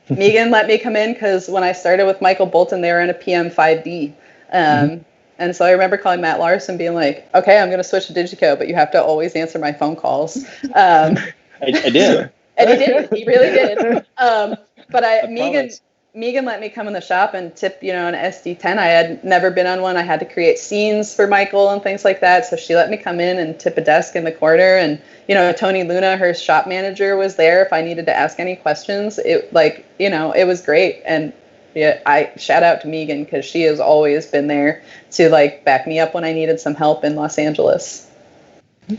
Megan let me come in because when I started with Michael Bolton, they were in a PM5D. And so I remember calling Matt Larson being like, okay, I'm going to switch to DiGiCo, but you have to always answer my phone calls. I did. And he did. He really did. But Megan let me come in the shop and tip, an SD10. I had never been on one. I had to create scenes for Michael and things like that. So she let me come in and tip a desk in the corner. And, Tony Luna, her shop manager, was there if I needed to ask any questions. It was great. And I shout out to Megan because she has always been there to back me up when I needed some help in Los Angeles.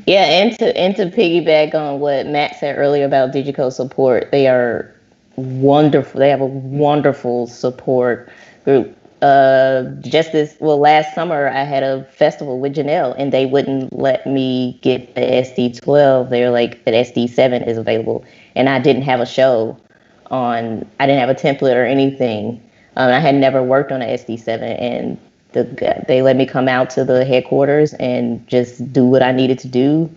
Yeah, and to piggyback on what Matt said earlier about DiGiCo support, they are wonderful. They have a wonderful support group. Last summer I had a festival with Janelle, and they wouldn't let me get the SD12. They were like, that SD7 is available, and I didn't have a show on. I didn't have a template or anything. I had never worked on an SD7, and they let me come out to the headquarters and just do what I needed to do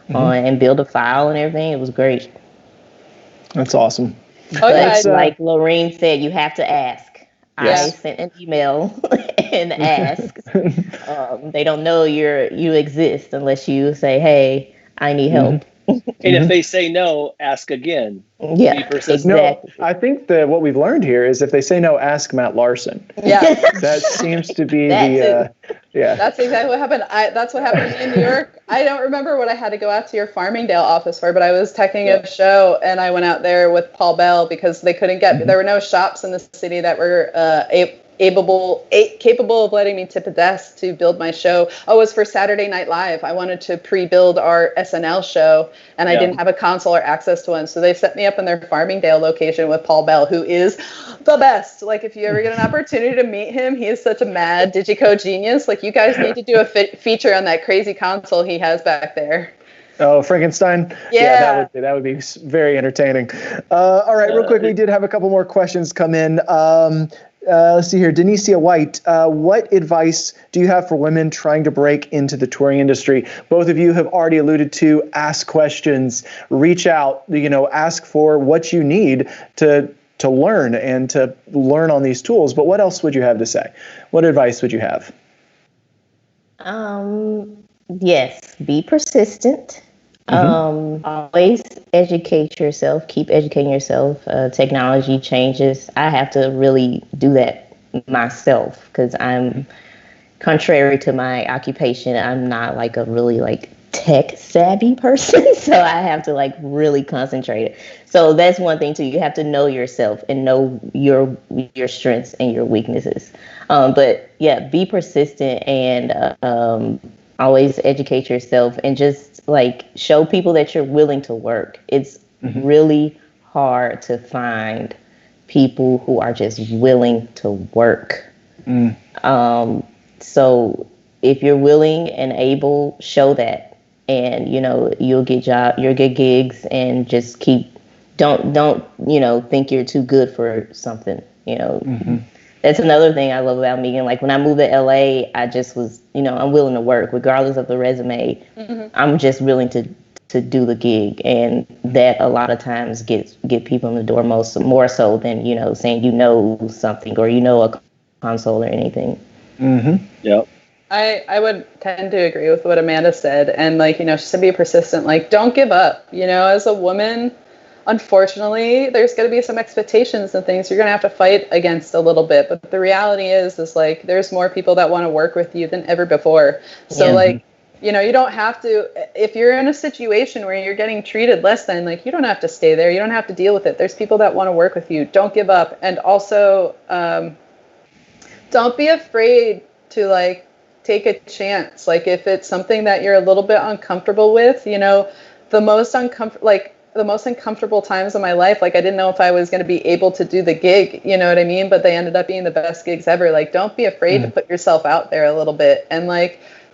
and build a file and everything. It was great. That's awesome. But like Loreen said, you have to ask. I sent an email and asked. They don't know you exist unless you say, hey, I need help. And if they say no, ask again. Yeah, exactly. No, I think that what we've learned here is if they say no, ask Matt Larson. Yeah. That seems to be That's exactly what happened. That's what happened to me in New York. I don't remember what I had to go out to your Farmingdale office for, but I was teching a show, and I went out there with Paul Bell because they couldn't get, there were no shops in the city that were capable of letting me tip a desk to build my show. It was for Saturday Night Live. I wanted to pre-build our SNL show, and I didn't have a console or access to one. So they set me up in their Farmingdale location with Paul Bell, who is the best. Like, if you ever get an opportunity to meet him, he is such a mad DiGiCo genius. Like, you guys need to do a feature on that crazy console he has back there. Oh, Frankenstein? Yeah, that would be very entertaining. All right, real quick, we did have a couple more questions come in. Let's see here. Denicia White, what advice do you have for women trying to break into the touring industry? Both of you have already alluded to ask questions, reach out, ask for what you need to learn and to learn on these tools. But what else would you have to say? What advice would you have? Yes, be persistent. Always educate yourself. Keep educating yourself. Technology changes. I have to really do that myself because I'm, contrary to my occupation, I'm not like a really like tech savvy person. So I have to like really concentrate. So that's one thing too. You have to know yourself and know your strengths and your weaknesses. But yeah, be persistent and always educate yourself and just like show people that you're willing to work. It's really hard to find people who are just willing to work. So if you're willing and able, show that, and you'll get gigs, and just don't think you're too good for something. That's another thing I love about me. And like when I moved to LA, I just was, I'm willing to work regardless of the resume. I'm just willing to do the gig, and that a lot of times get people in the door more so than saying something or a console or anything. Yep. I would tend to agree with what Amanda said, and she said be persistent. Like, don't give up. As a woman, unfortunately, there's going to be some expectations and things you're going to have to fight against a little bit. But the reality is like there's more people that want to work with you than ever before. So you don't have to, if you're in a situation where you're getting treated less than, you don't have to stay there. You don't have to deal with it. There's people that want to work with you. Don't give up. And also, don't be afraid to take a chance. If it's something that you're a little bit uncomfortable with, the most uncomfortable times of my life, I didn't know if I was going to be able to do the gig, you know what I mean? But they ended up being the best gigs ever. Don't be afraid to put yourself out there a little bit. And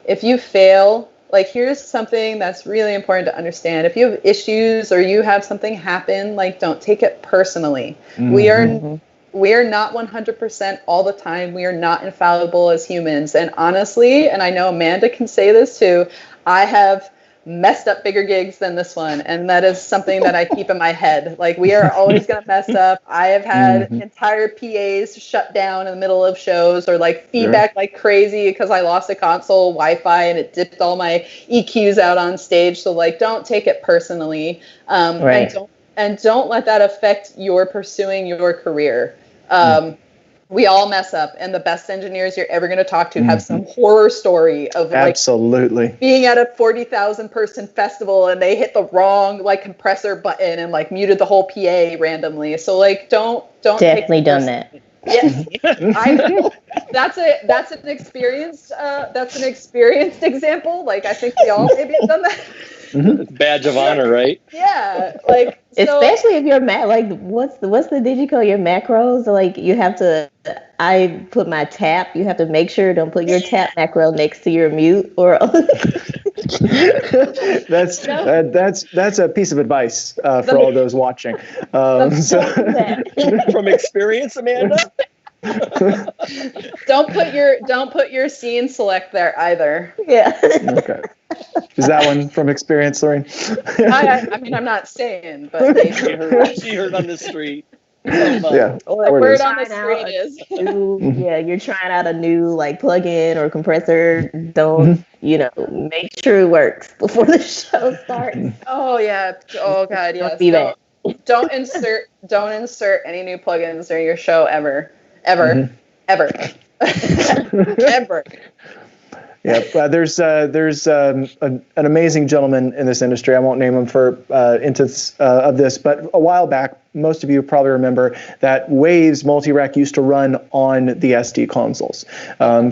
if you fail, here's something that's really important to understand. If you have issues or you have something happen, don't take it personally. We are not 100% all the time. We are not infallible as humans. And honestly, and I know Amanda can say this too, I have messed up bigger gigs than this one, and that is something that I keep in my head. We are always going to mess up. I have had entire PAs shut down in the middle of shows, or feedback like crazy because I lost a console Wi-Fi and it dipped all my EQs out on stage. So don't take it personally, and don't let that affect your pursuing your career. We all mess up, and the best engineers you're ever going to talk to have some horror story of absolutely being at a 40,000 person festival and they hit the wrong compressor button and muted the whole PA randomly. So don't definitely done that. Yes, I know. That's an experienced example. I think we all maybe have done that. It's badge of honor, right? Yeah, especially if you're what's the DiGiCo, your macros, you have to, I put my tap, you have to make sure don't put your tap macro next to your mute or that's a piece of advice for all those watching. From experience, Amanda. Don't put your scene select there either. Yeah. Okay. Is that one from experience, Loreen? I mean, I'm not saying, but she heard on the street. Yeah. Or word on the street is. You're trying out a new plug-in or compressor. Don't make sure it works before the show starts. Oh yeah. Oh god, yes. Don't insert any new plugins during your show ever. Ever. Yeah, there's an amazing gentleman in this industry. I won't name him for of this, but a while back, most of you probably remember that Waves multi-rack used to run on the SD consoles.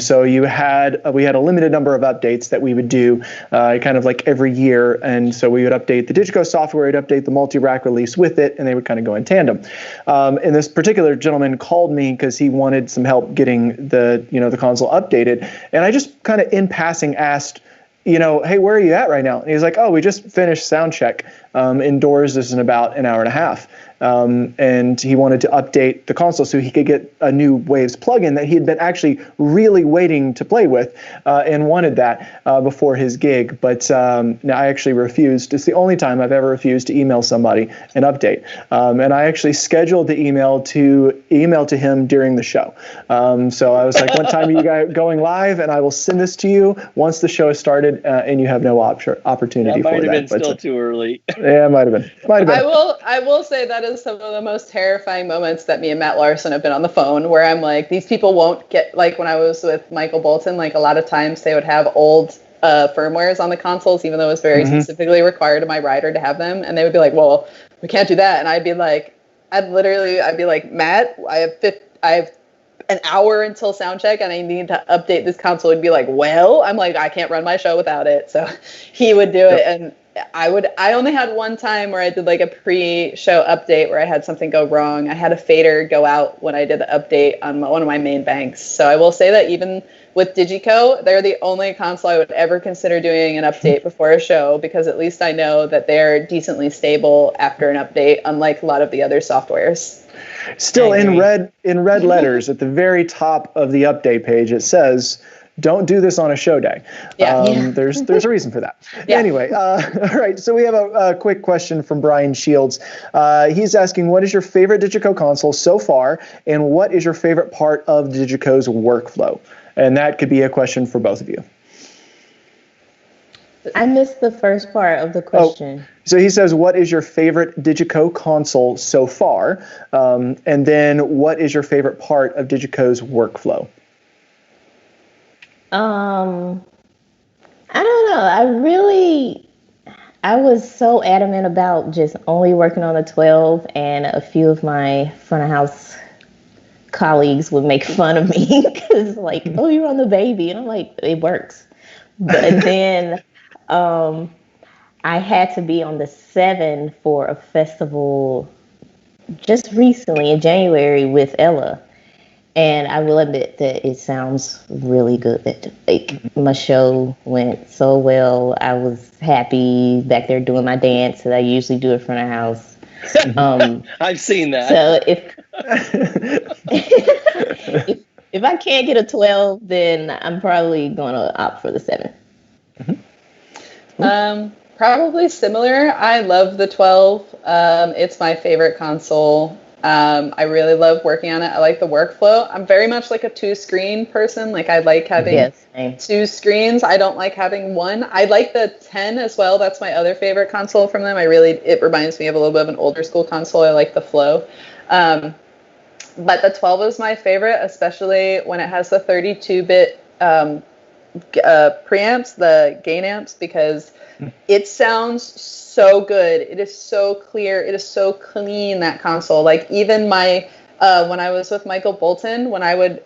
So we had a limited number of updates that we would do kind of every year, and so we would update the DiGiCo software, we'd update the multi-rack release with it, and they would kind of go in tandem. And this particular gentleman called me because he wanted some help getting the console updated, and I just kind of in passing asked, hey, where are you at right now? And he's like, oh, we just finished sound check. indoors is in about an hour and a half. And he wanted to update the console so he could get a new Waves plugin that he had been actually really waiting to play with and wanted that before his gig. But now I actually refused. It's the only time I've ever refused to email somebody an update. And I actually scheduled the email to him during the show. So I was like, what time are you guys going live? And I will send this to you once the show is started and you have no opportunity for that. Might have been still too early. Yeah, it might have been. I will say that is some of the most terrifying moments that me and Matt Larson have been on the phone, where I'm like, these people won't get, like when I was with Michael Bolton, like a lot of times they would have old firmwares on the consoles, even though it was very specifically required of my rider to have them. And they would be like, well, we can't do that. And I'd be like, Matt, I have an hour until sound check and I need to update this console. He'd be like, well, I'm like, I can't run my show without it. So he would do it. And I only had one time where I did like a pre-show update where I had something go wrong. I had a fader go out when I did the update on one of my main banks. So I will say that even with DiGiCo, they're the only console I would ever consider doing an update before a show, because at least I know that they're decently stable after an update, unlike a lot of the other softwares. Still in red letters at the very top of the update page, it says, don't do this on a show day. There's a reason for that. Yeah. Anyway, all right. So we have a quick question from Brian Shields. He's asking, what is your favorite DiGiCo console so far, and what is your favorite part of DiGiCo's workflow? And that could be a question for both of you. I missed the first part of the question. So he says, what is your favorite DiGiCo console so far? And then what is your favorite part of DiGiCo's workflow? I don't know. I was so adamant about just only working on the 12, and a few of my front of house colleagues would make fun of me because like, oh, you're on the baby. And I'm like, it works. But then I had to be on the 7 for a festival just recently in January with Ella. And I will admit that it sounds really good. Like, my show went so well. I was happy back there doing my dance that I usually do in front of house. I've seen that. So if I can't get a 12, then I'm probably going to opt for the 7. Probably similar. I love the 12. It's my favorite console. I really love working on it. I like the workflow. I'm very much like a 2-screen person. Like, I like having 2 screens. I don't like having one. I like the 10 as well. That's my other favorite console from them. It reminds me of a little bit of an older school console. I like the flow. But the 12 is my favorite, especially when it has the 32-bit preamps, the gain amps, because it sounds so good. It is so clear. It is so clean, that console. Like, even my when I was with Michael Bolton,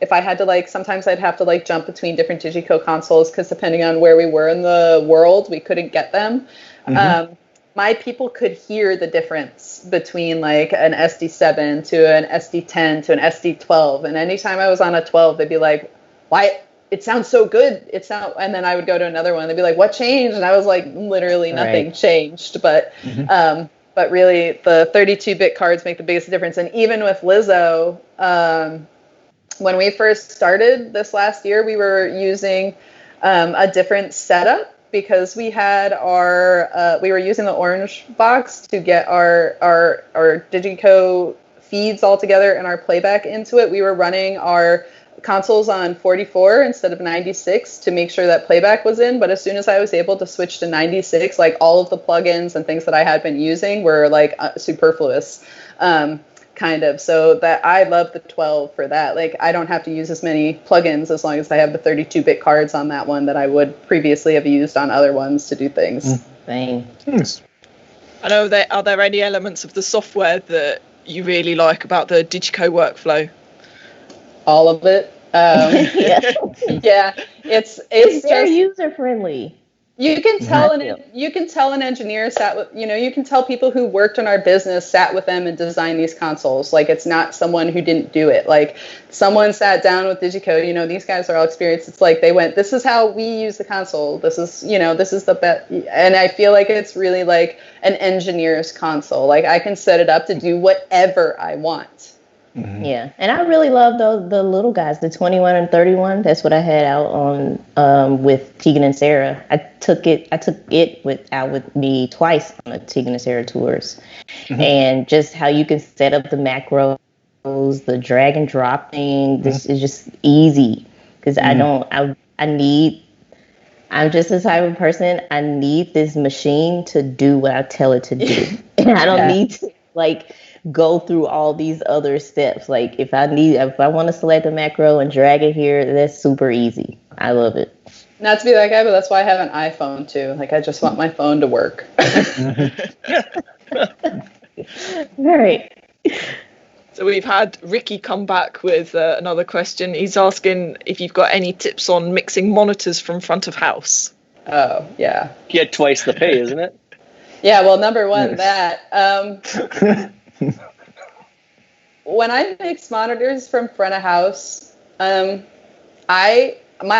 if I had to, like, sometimes I'd have to like jump between different DiGiCo consoles because depending on where we were in the world, we couldn't get them. My people could hear the difference between like an SD7 to an SD10 to an SD12, and anytime I was on a 12, they'd be like, "Why? It sounds so good." And then I would go to another one. They'd be like, "What changed?" And I was like, literally nothing changed. But really, the 32-bit cards make the biggest difference. And even with Lizzo, when we first started this last year, we were using a different setup because we had we were using the orange box to get our DiGiCo feeds all together and our playback into it. We were running our consoles on 44 instead of 96 to make sure that playback was in, but as soon as I was able to switch to 96, like, all of the plugins and things that I had been using were like superfluous, kind of. So that I love the 12 for that. Like, I don't have to use as many plugins as long as I have the 32-bit cards on that one that I would previously have used on other ones to do things. Thanks. I know are there any elements of the software that you really like about the DiGiCo workflow? All of it. Yeah, it's very user friendly. You can tell an engineer sat with, you can tell people who worked on our business sat with them and designed these consoles. Like, it's not someone who didn't do it. Like, someone sat down with DiGiCo, these guys are all experienced. It's like they went, this is how we use the console. This is, this is the best. And I feel like it's really like an engineer's console. Like, I can set it up to do whatever I want. Mm-hmm. Yeah, and I really love the little guys, the 21 and 31. That's what I had out on with Tegan and Sara. I took it out with me twice on the Tegan and Sara tours, and just how you can set up the macros, the drag and drop thing. This is just easy because I'm just the type of person, I need this machine to do what I tell it to do, and I don't need to go through all these other steps. Like, if I want to select a macro and drag it here, that's super easy. I love it. Not to be that guy, but that's why I have an iPhone too. Like, I just want my phone to work. Right. So we've had Ricky come back with another question. He's asking if you've got any tips on mixing monitors from front of house. Oh, yeah. Get twice the pay, isn't it? Yeah, well, number one, that. When I mix monitors from front of house, my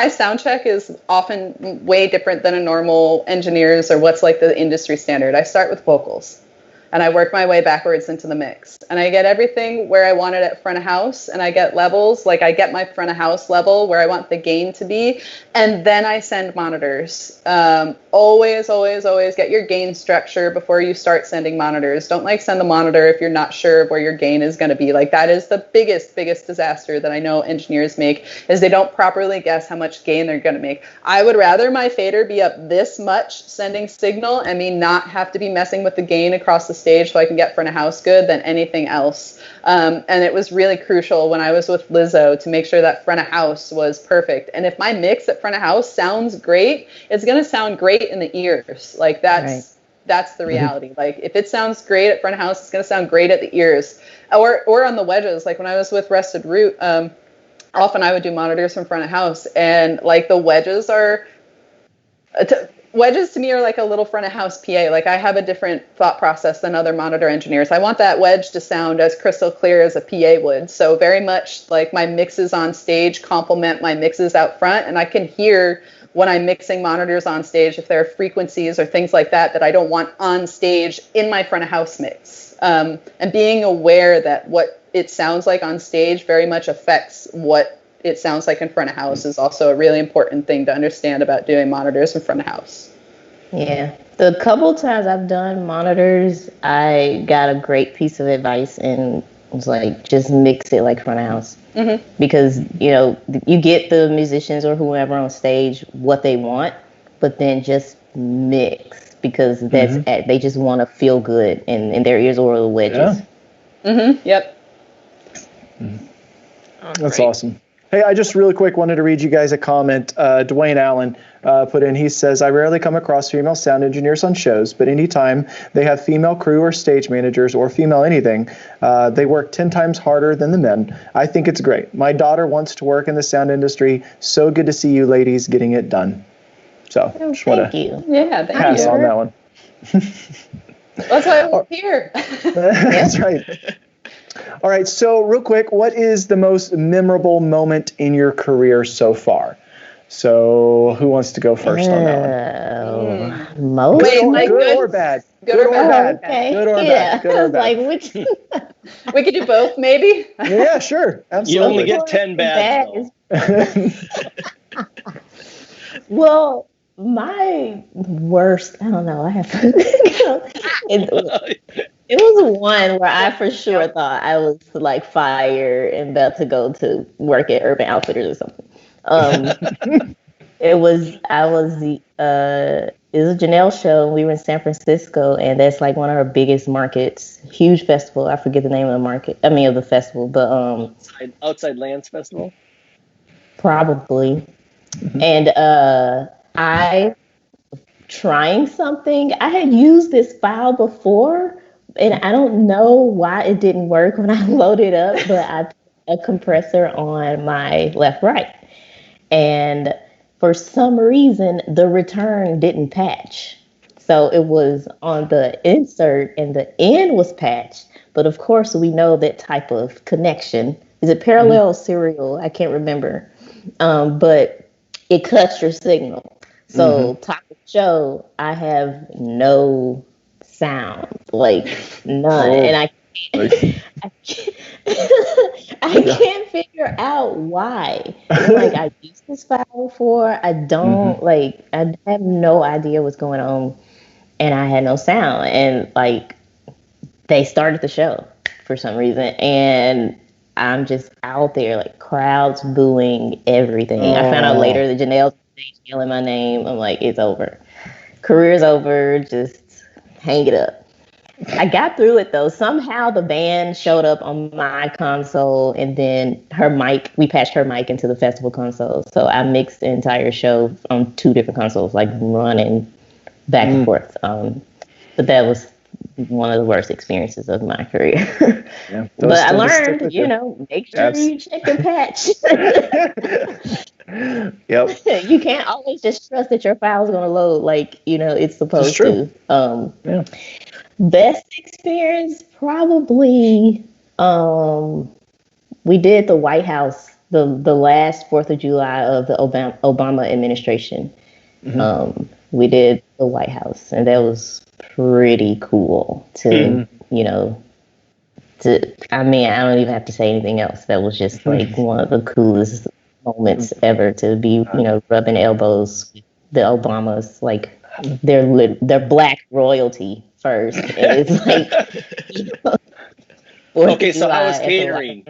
sound check is often way different than a normal engineer's or what's like the industry standard. I start with vocals and I work my way backwards into the mix, and I get everything where I want it at front of house, and I get levels, like I get my front of house level where I want the gain to be, and then I send monitors. Always get your gain structure before you start sending monitors. Don't send the monitor if you're not sure where your gain is going to be. Like, that is the biggest disaster that I know engineers make, is they don't properly guess how much gain they're going to make. I would rather my fader be up this much sending signal and me not have to be messing with the gain across the stage so I can get front of house good than anything else. And it was really crucial when I was with Lizzo to make sure that front of house was perfect. And if my mix at front of house sounds great, it's going to sound great in the ears. Like, that's the reality. Like, if it sounds great at front of house, it's going to sound great at the ears. Or on the wedges. Like, when I was with Rested Root, often I would do monitors from front of house, and like the wedges are wedges to me are like a little front of house PA. Like, I have a different thought process than other monitor engineers. I want that wedge to sound as crystal clear as a PA would. So very much like my mixes on stage complement my mixes out front, and I can hear when I'm mixing monitors on stage if there are frequencies or things like that I don't want on stage in my front of house mix. And being aware that what it sounds like on stage very much affects what it sounds like in front of house is also a really important thing to understand about doing monitors in front of house. Yeah. The couple times I've done monitors, I got a great piece of advice, and it was like, just mix it like front of house. Mm-hmm. Because, you get the musicians or whoever on stage what they want, but then just mix, because that's they just want to feel good in their ears or the wedges. Yeah. Mm-hmm. Yep. Mm-hmm. That's awesome. Hey, I just really quick wanted to read you guys a comment. Dwayne Allen put in, he says, I rarely come across female sound engineers on shows, but anytime they have female crew or stage managers or female anything, they work 10 times harder than the men. I think it's great. My daughter wants to work in the sound industry. So good to see you ladies getting it done. So just want to pass on that one. That's why I'm here. That's right. All right, so real quick, what is the most memorable moment in your career so far? So who wants to go first on that one? Most? Good or bad? Good or bad? Okay. Good or bad? Good or bad? Like, which? We could do both, maybe? Yeah, sure. Absolutely. You only get 10 bads. Well, my worst, I don't know, I have it was one where I for sure thought I was like fired and about to go to work at Urban Outfitters or something. It was a Janelle show, and we were in San Francisco, and that's like one of our biggest markets, huge festival. I forget the name of the festival, but Outside Lands Festival? Probably. Mm-hmm. And I trying something. I had used this file before, and I don't know why it didn't work when I loaded up, but I put a compressor on my left right. And for some reason, the return didn't patch. So it was on the insert and the end was patched. But of course, we know that type of connection. Is it parallel serial? I can't remember. But it cuts your signal. So top of the show, I have no sound, like none. And I can't figure out why. I'm like, I used this file before. I don't I have no idea what's going on, and I had no sound. And like, they started the show for some reason, and I'm just out there, like crowds booing everything. I found out later that Janelle's yelling my name. I'm like, it's over. Career's over. Just hang it up. I got through it though. Somehow the band showed up on my console, and then her mic, we patched her mic into the festival console. So I mixed the entire show on 2 different consoles, like running back and forth. But that was one of the worst experiences of my career. But I learned, make sure you check the patch. You can't always just trust that your file is going to load like, it's supposed to. Best experience, probably, we did the White House, the last 4th of July of the Obama administration. We did the White House, and that was pretty cool to, I don't even have to say anything else. That was just like one of the coolest moments ever to be, rubbing elbows with the Obamas, like they're black royalty first. And it's like, okay, so I was catering.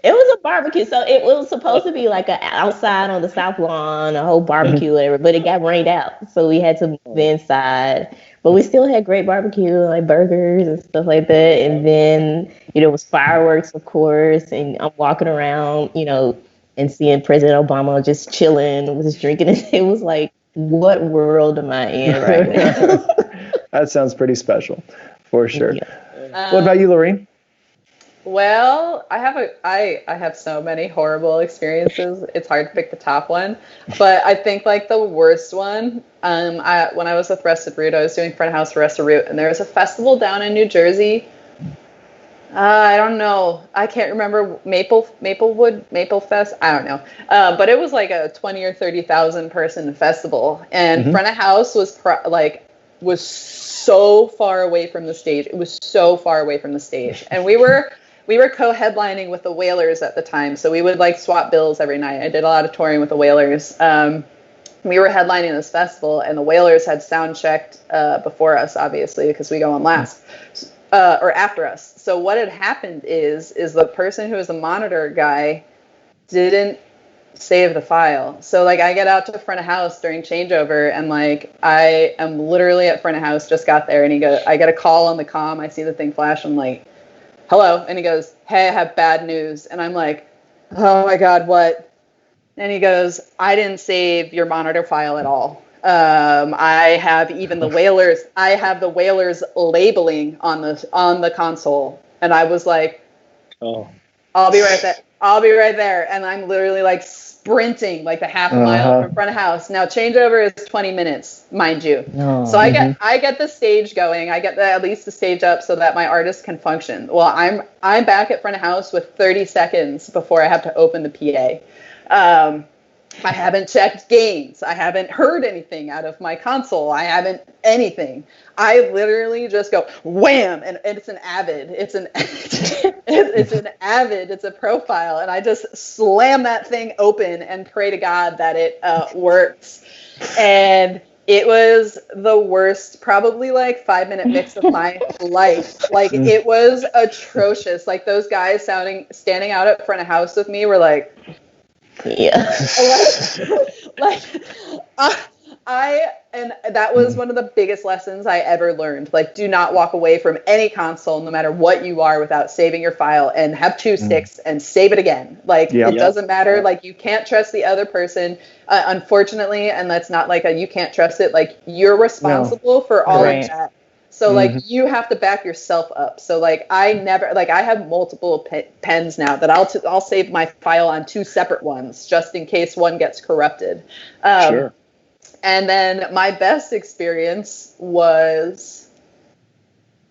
It was a barbecue, so it was supposed to be like outside on the south lawn, a whole barbecue, whatever, but it got rained out, so we had to move inside. But we still had great barbecue, like burgers and stuff like that. And then, it was fireworks, of course, and I'm walking around, and seeing President Obama just chilling with his drinking. It was like, what world am I in right now? That sounds pretty special, for sure. What about you, Loreen? Well, I have so many horrible experiences. It's hard to pick the top one, but I think like the worst one. When I was with Rusted Root, I was doing front of house for Rusted Root, and there was a festival down in New Jersey. I don't know. I can't remember. Maple Fest. I don't know. But it was like a 20 or 30,000 person festival, and front of house was so far away from the stage. It was so far away from the stage, and we were co-headlining with the Wailers at the time, so we would like swap bills every night. I did a lot of touring with the Wailers. We were headlining this festival, and the Wailers had sound checked before us, obviously, because we go on last or after us. So what had happened is the person who was the monitor guy didn't save the file. So like I get out to front of house during changeover, and like I am literally at front of house, just got there, and I get a call on the comm. I see the thing flash. I'm like, hello. And he goes, hey, I have bad news. And I'm like, oh my God, what? And he goes, I didn't save your monitor file at all. I have the Wailers labeling on the console. And I was like, oh, I'll be right there. And I'm literally like sprinting like the half a mile from front of house. Now changeover is 20 minutes, mind you. So I get the stage going. I get at least the stage up so that my artist can function. Well, I'm back at front of house with 30 seconds before I have to open the PA. I haven't checked gains. I haven't heard anything out of my console. I haven't anything. I literally just go wham, and it's an Avid. It's an Avid. It's a profile, and I just slam that thing open and pray to God that it works. And it was the worst, probably like 5-minute mix of my life. Like it was atrocious. Like those guys standing out at front of house with me were like. Yeah. And that was one of the biggest lessons I ever learned. Like, do not walk away from any console, no matter what you are, without saving your file, and have 2 sticks and save it again. Like, it doesn't matter. Like, you can't trust the other person, unfortunately, and that's not like you can't trust it. Like, you're responsible for all of that. So like you have to back yourself up. So like I have multiple pens now that I'll save my file on 2 separate ones just in case one gets corrupted. Sure. And then my best experience was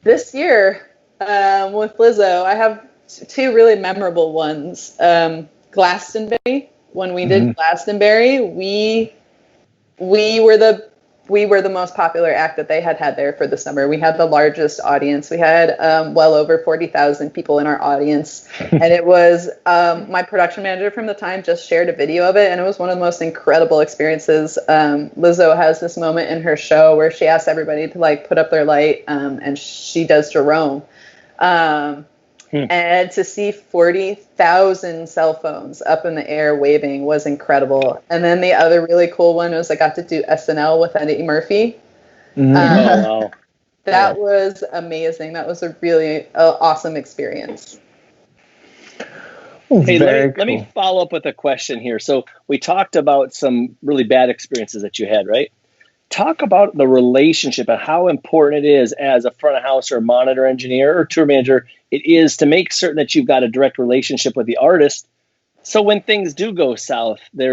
this year with Lizzo. I have 2 really memorable ones. Glastonbury. When we did Glastonbury, we were the most popular act that they had there for the summer. We had the largest audience. We had well over 40,000 people in our audience. And it was my production manager from the time just shared a video of it. And it was one of the most incredible experiences. Lizzo has this moment in her show where she asks everybody to like put up their light and she does Jerome. And to see 40,000 cell phones up in the air waving was incredible. And then the other really cool one was I got to do SNL with Eddie Murphy. Wow. That was amazing. That was a really awesome experience. Hey, let me follow up with a question here. So we talked about some really bad experiences that you had, right? Talk about the relationship and how important it is as a front of house or monitor engineer or tour manager it is to make certain that you've got a direct relationship with the artist. So when things do go south, they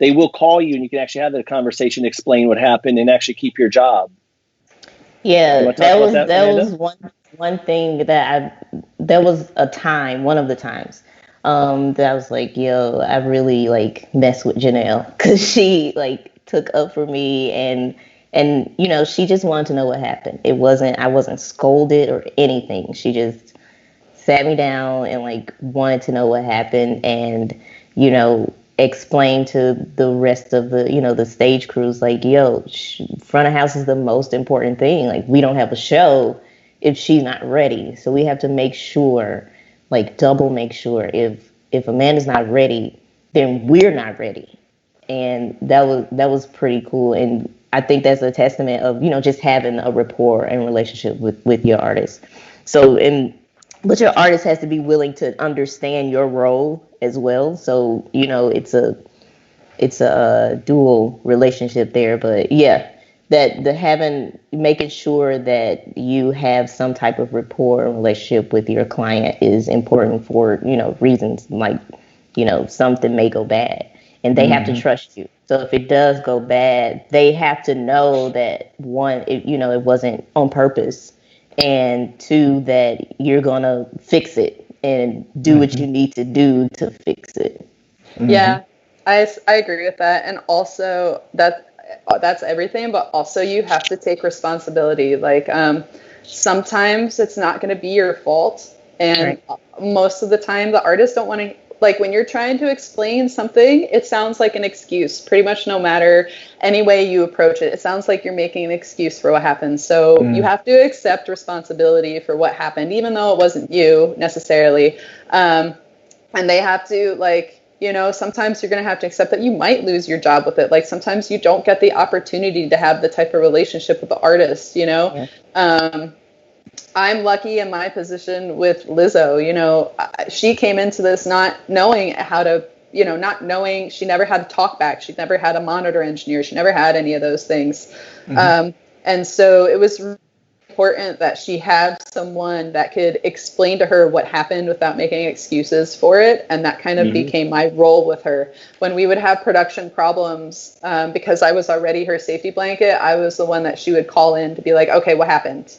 will call you and you can actually have that conversation, explain what happened and actually keep your job. Yeah, that was one thing that there was a time, one of the times that I was like, yo, I really like mess with Janelle because she like took up for me and you know, she just wanted to know what happened. I wasn't scolded or anything. She just sat me down and like wanted to know what happened and, you know, explained to the rest of the, you know, the stage crews like, yo, front of house is the most important thing. Like we don't have a show if she's not ready. So we have to make sure, like double make sure if Amanda's not ready, then we're not ready. And that was pretty cool. And I think that's a testament of, you know, just having a rapport and relationship with your artist. But your artist has to be willing to understand your role as well. So, you know, it's a dual relationship there. But yeah, making sure that you have some type of rapport and relationship with your client is important for, you know, reasons like, you know, something may go bad. And they have to trust you. So if it does go bad, they have to know that one, it wasn't on purpose, and 2, that you're gonna fix it and do what you need to do to fix it. Yeah, I agree with that, and also that's everything. But also you have to take responsibility. Like sometimes it's not going to be your fault, and most of the time the artists don't want to. Like when you're trying to explain something, it sounds like an excuse pretty much no matter any way you approach it. It sounds like you're making an excuse for what happened. So you have to accept responsibility for what happened, even though it wasn't you necessarily. And they have to like, you know, sometimes you're going to have to accept that you might lose your job with it. Like sometimes you don't get the opportunity to have the type of relationship with the artist, you know? I'm lucky in my position with Lizzo. You know, she came into this not knowing how to, you know, not knowing, she never had a talk back. She never had a monitor engineer. She never had any of those things. And so it was important that she had someone that could explain to her what happened without making excuses for it. And that kind of became my role with her. When we would have production problems, because I was already her safety blanket, I was the one that she would call in to be like, okay, what happened?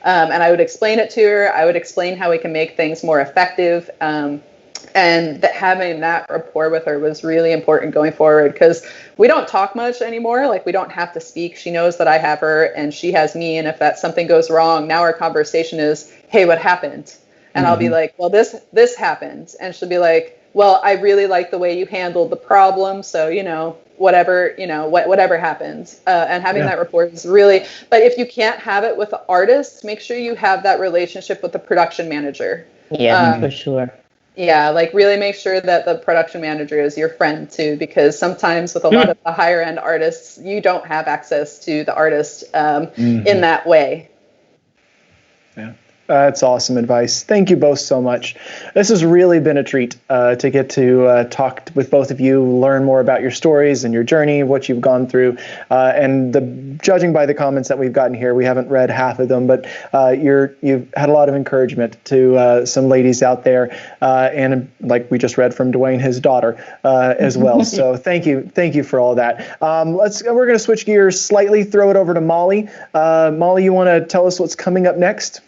And I would explain it to her. I would explain how we can make things more effective. And having that rapport with her was really important going forward because we don't talk much anymore. Like we don't have to speak. She knows that I have her and she has me. And if something goes wrong, now our conversation is, hey, what happened? And I'll be like, well, this happened. And she'll be like, well, I really like the way you handled the problem. So, you know, whatever happens. And having that rapport is really, but if you can't have it with the artist, make sure you have that relationship with the production manager. Yeah, for sure. Yeah, like really make sure that the production manager is your friend too, because sometimes with a lot of the higher end artists, you don't have access to the artist in that way. Yeah. That's awesome advice. Thank you both so much. This has really been a treat to get to talk with both of you, learn more about your stories and your journey, what you've gone through. Judging by the comments that we've gotten here, we haven't read half of them, but you've had a lot of encouragement to some ladies out there, and like we just read from Dwayne, his daughter, as well. So thank you for all that. We're going to switch gears slightly, throw it over to Molly. Molly, you want to tell us what's coming up next?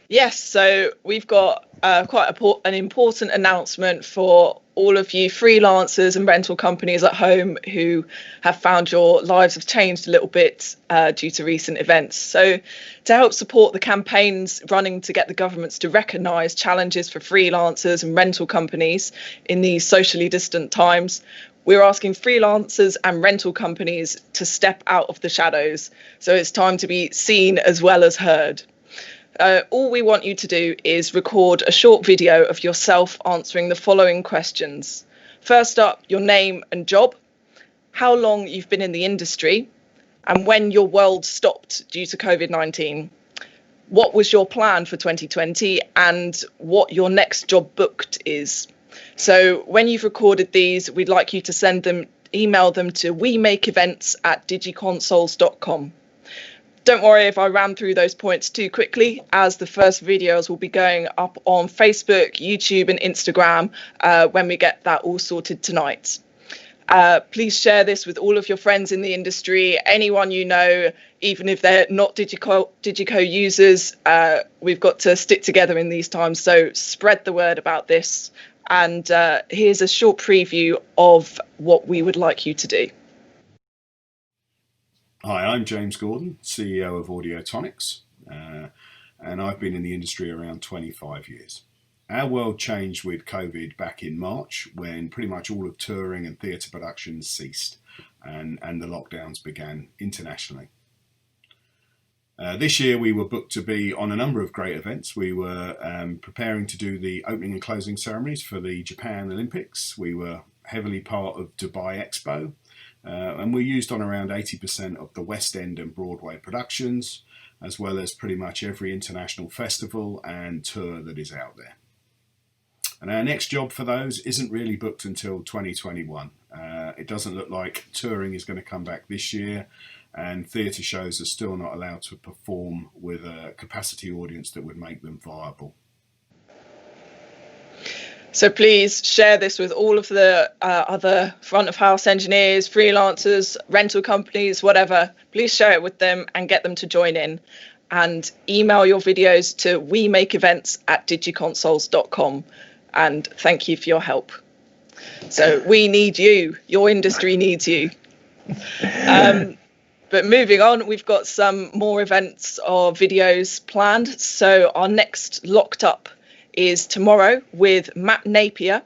Yes, so we've got quite an important announcement for all of you freelancers and rental companies at home who have found your lives have changed a little bit due to recent events. So to help support the campaigns running to get the governments to recognise challenges for freelancers and rental companies in these socially distant times, we're asking freelancers and rental companies to step out of the shadows. So it's time to be seen as well as heard. All we want you to do is record a short video of yourself answering the following questions. First up, your name and job, how long you've been in the industry, and when your world stopped due to COVID-19. What was your plan for 2020 and what your next job booked is. So when you've recorded these, we'd like you to email them to wemakeevents@digiconsoles.com. Don't worry if I ran through those points too quickly, as the first videos will be going up on Facebook, YouTube and Instagram when we get that all sorted tonight. Please share this with all of your friends in the industry, anyone you know, even if they're not DiGiCo users. We've got to stick together in these times, so spread the word about this. And here's a short preview of what we would like you to do. Hi, I'm James Gordon, CEO of Audiotonics, and I've been in the industry around 25 years. Our world changed with COVID back in March, when pretty much all of touring and theatre productions ceased and the lockdowns began internationally. This year we were booked to be on a number of great events. We were preparing to do the opening and closing ceremonies for the Japan Olympics. We were heavily part of Dubai Expo. And we used on around 80% of the West End and Broadway productions, as well as pretty much every international festival and tour that is out there. And our next job for those isn't really booked until 2021. It doesn't look like touring is going to come back this year, and theatre shows are still not allowed to perform with a capacity audience that would make them viable. So please share this with all of the other front of house engineers, freelancers, rental companies, whatever. Please share it with them and get them to join in. And email your videos to wemakeevents@digiconsoles.com. And thank you for your help. So we need you. Your industry needs you. But moving on, we've got some more events or videos planned. So our next Locked Up is tomorrow with Matt Napier,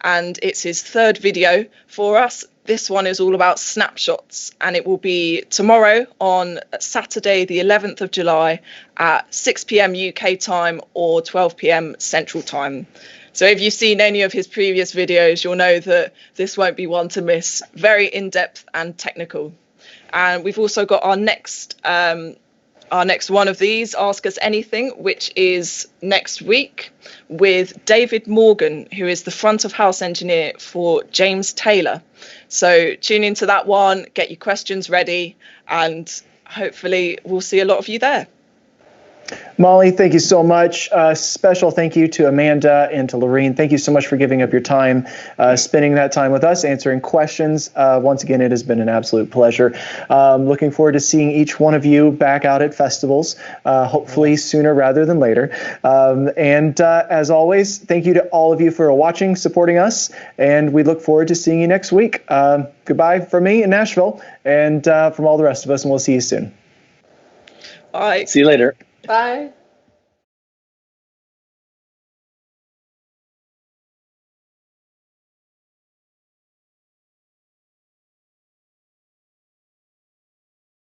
and it's his third video for us. This one is all about snapshots, and it will be tomorrow on Saturday the 11th of July at 6 p.m. UK time or 12 p.m. Central time. So if you've seen any of his previous videos, you'll know that this won't be one to miss. Very in-depth and technical. And we've also got our next one of these, Ask Us Anything, which is next week with David Morgan, who is the front of house engineer for James Taylor. So tune into that one, get your questions ready, and hopefully we'll see a lot of you there. Molly, thank you so much. Special thank you to Amanda and to Loreen. Thank you so much for giving up your time, spending that time with us, answering questions. Once again, it has been an absolute pleasure. Looking forward to seeing each one of you back out at festivals, hopefully sooner rather than later. And as always, thank you to all of you for watching, supporting us, and we look forward to seeing you next week. Goodbye from me in Nashville, and from all the rest of us, and we'll see you soon. Bye. See you later. Bye.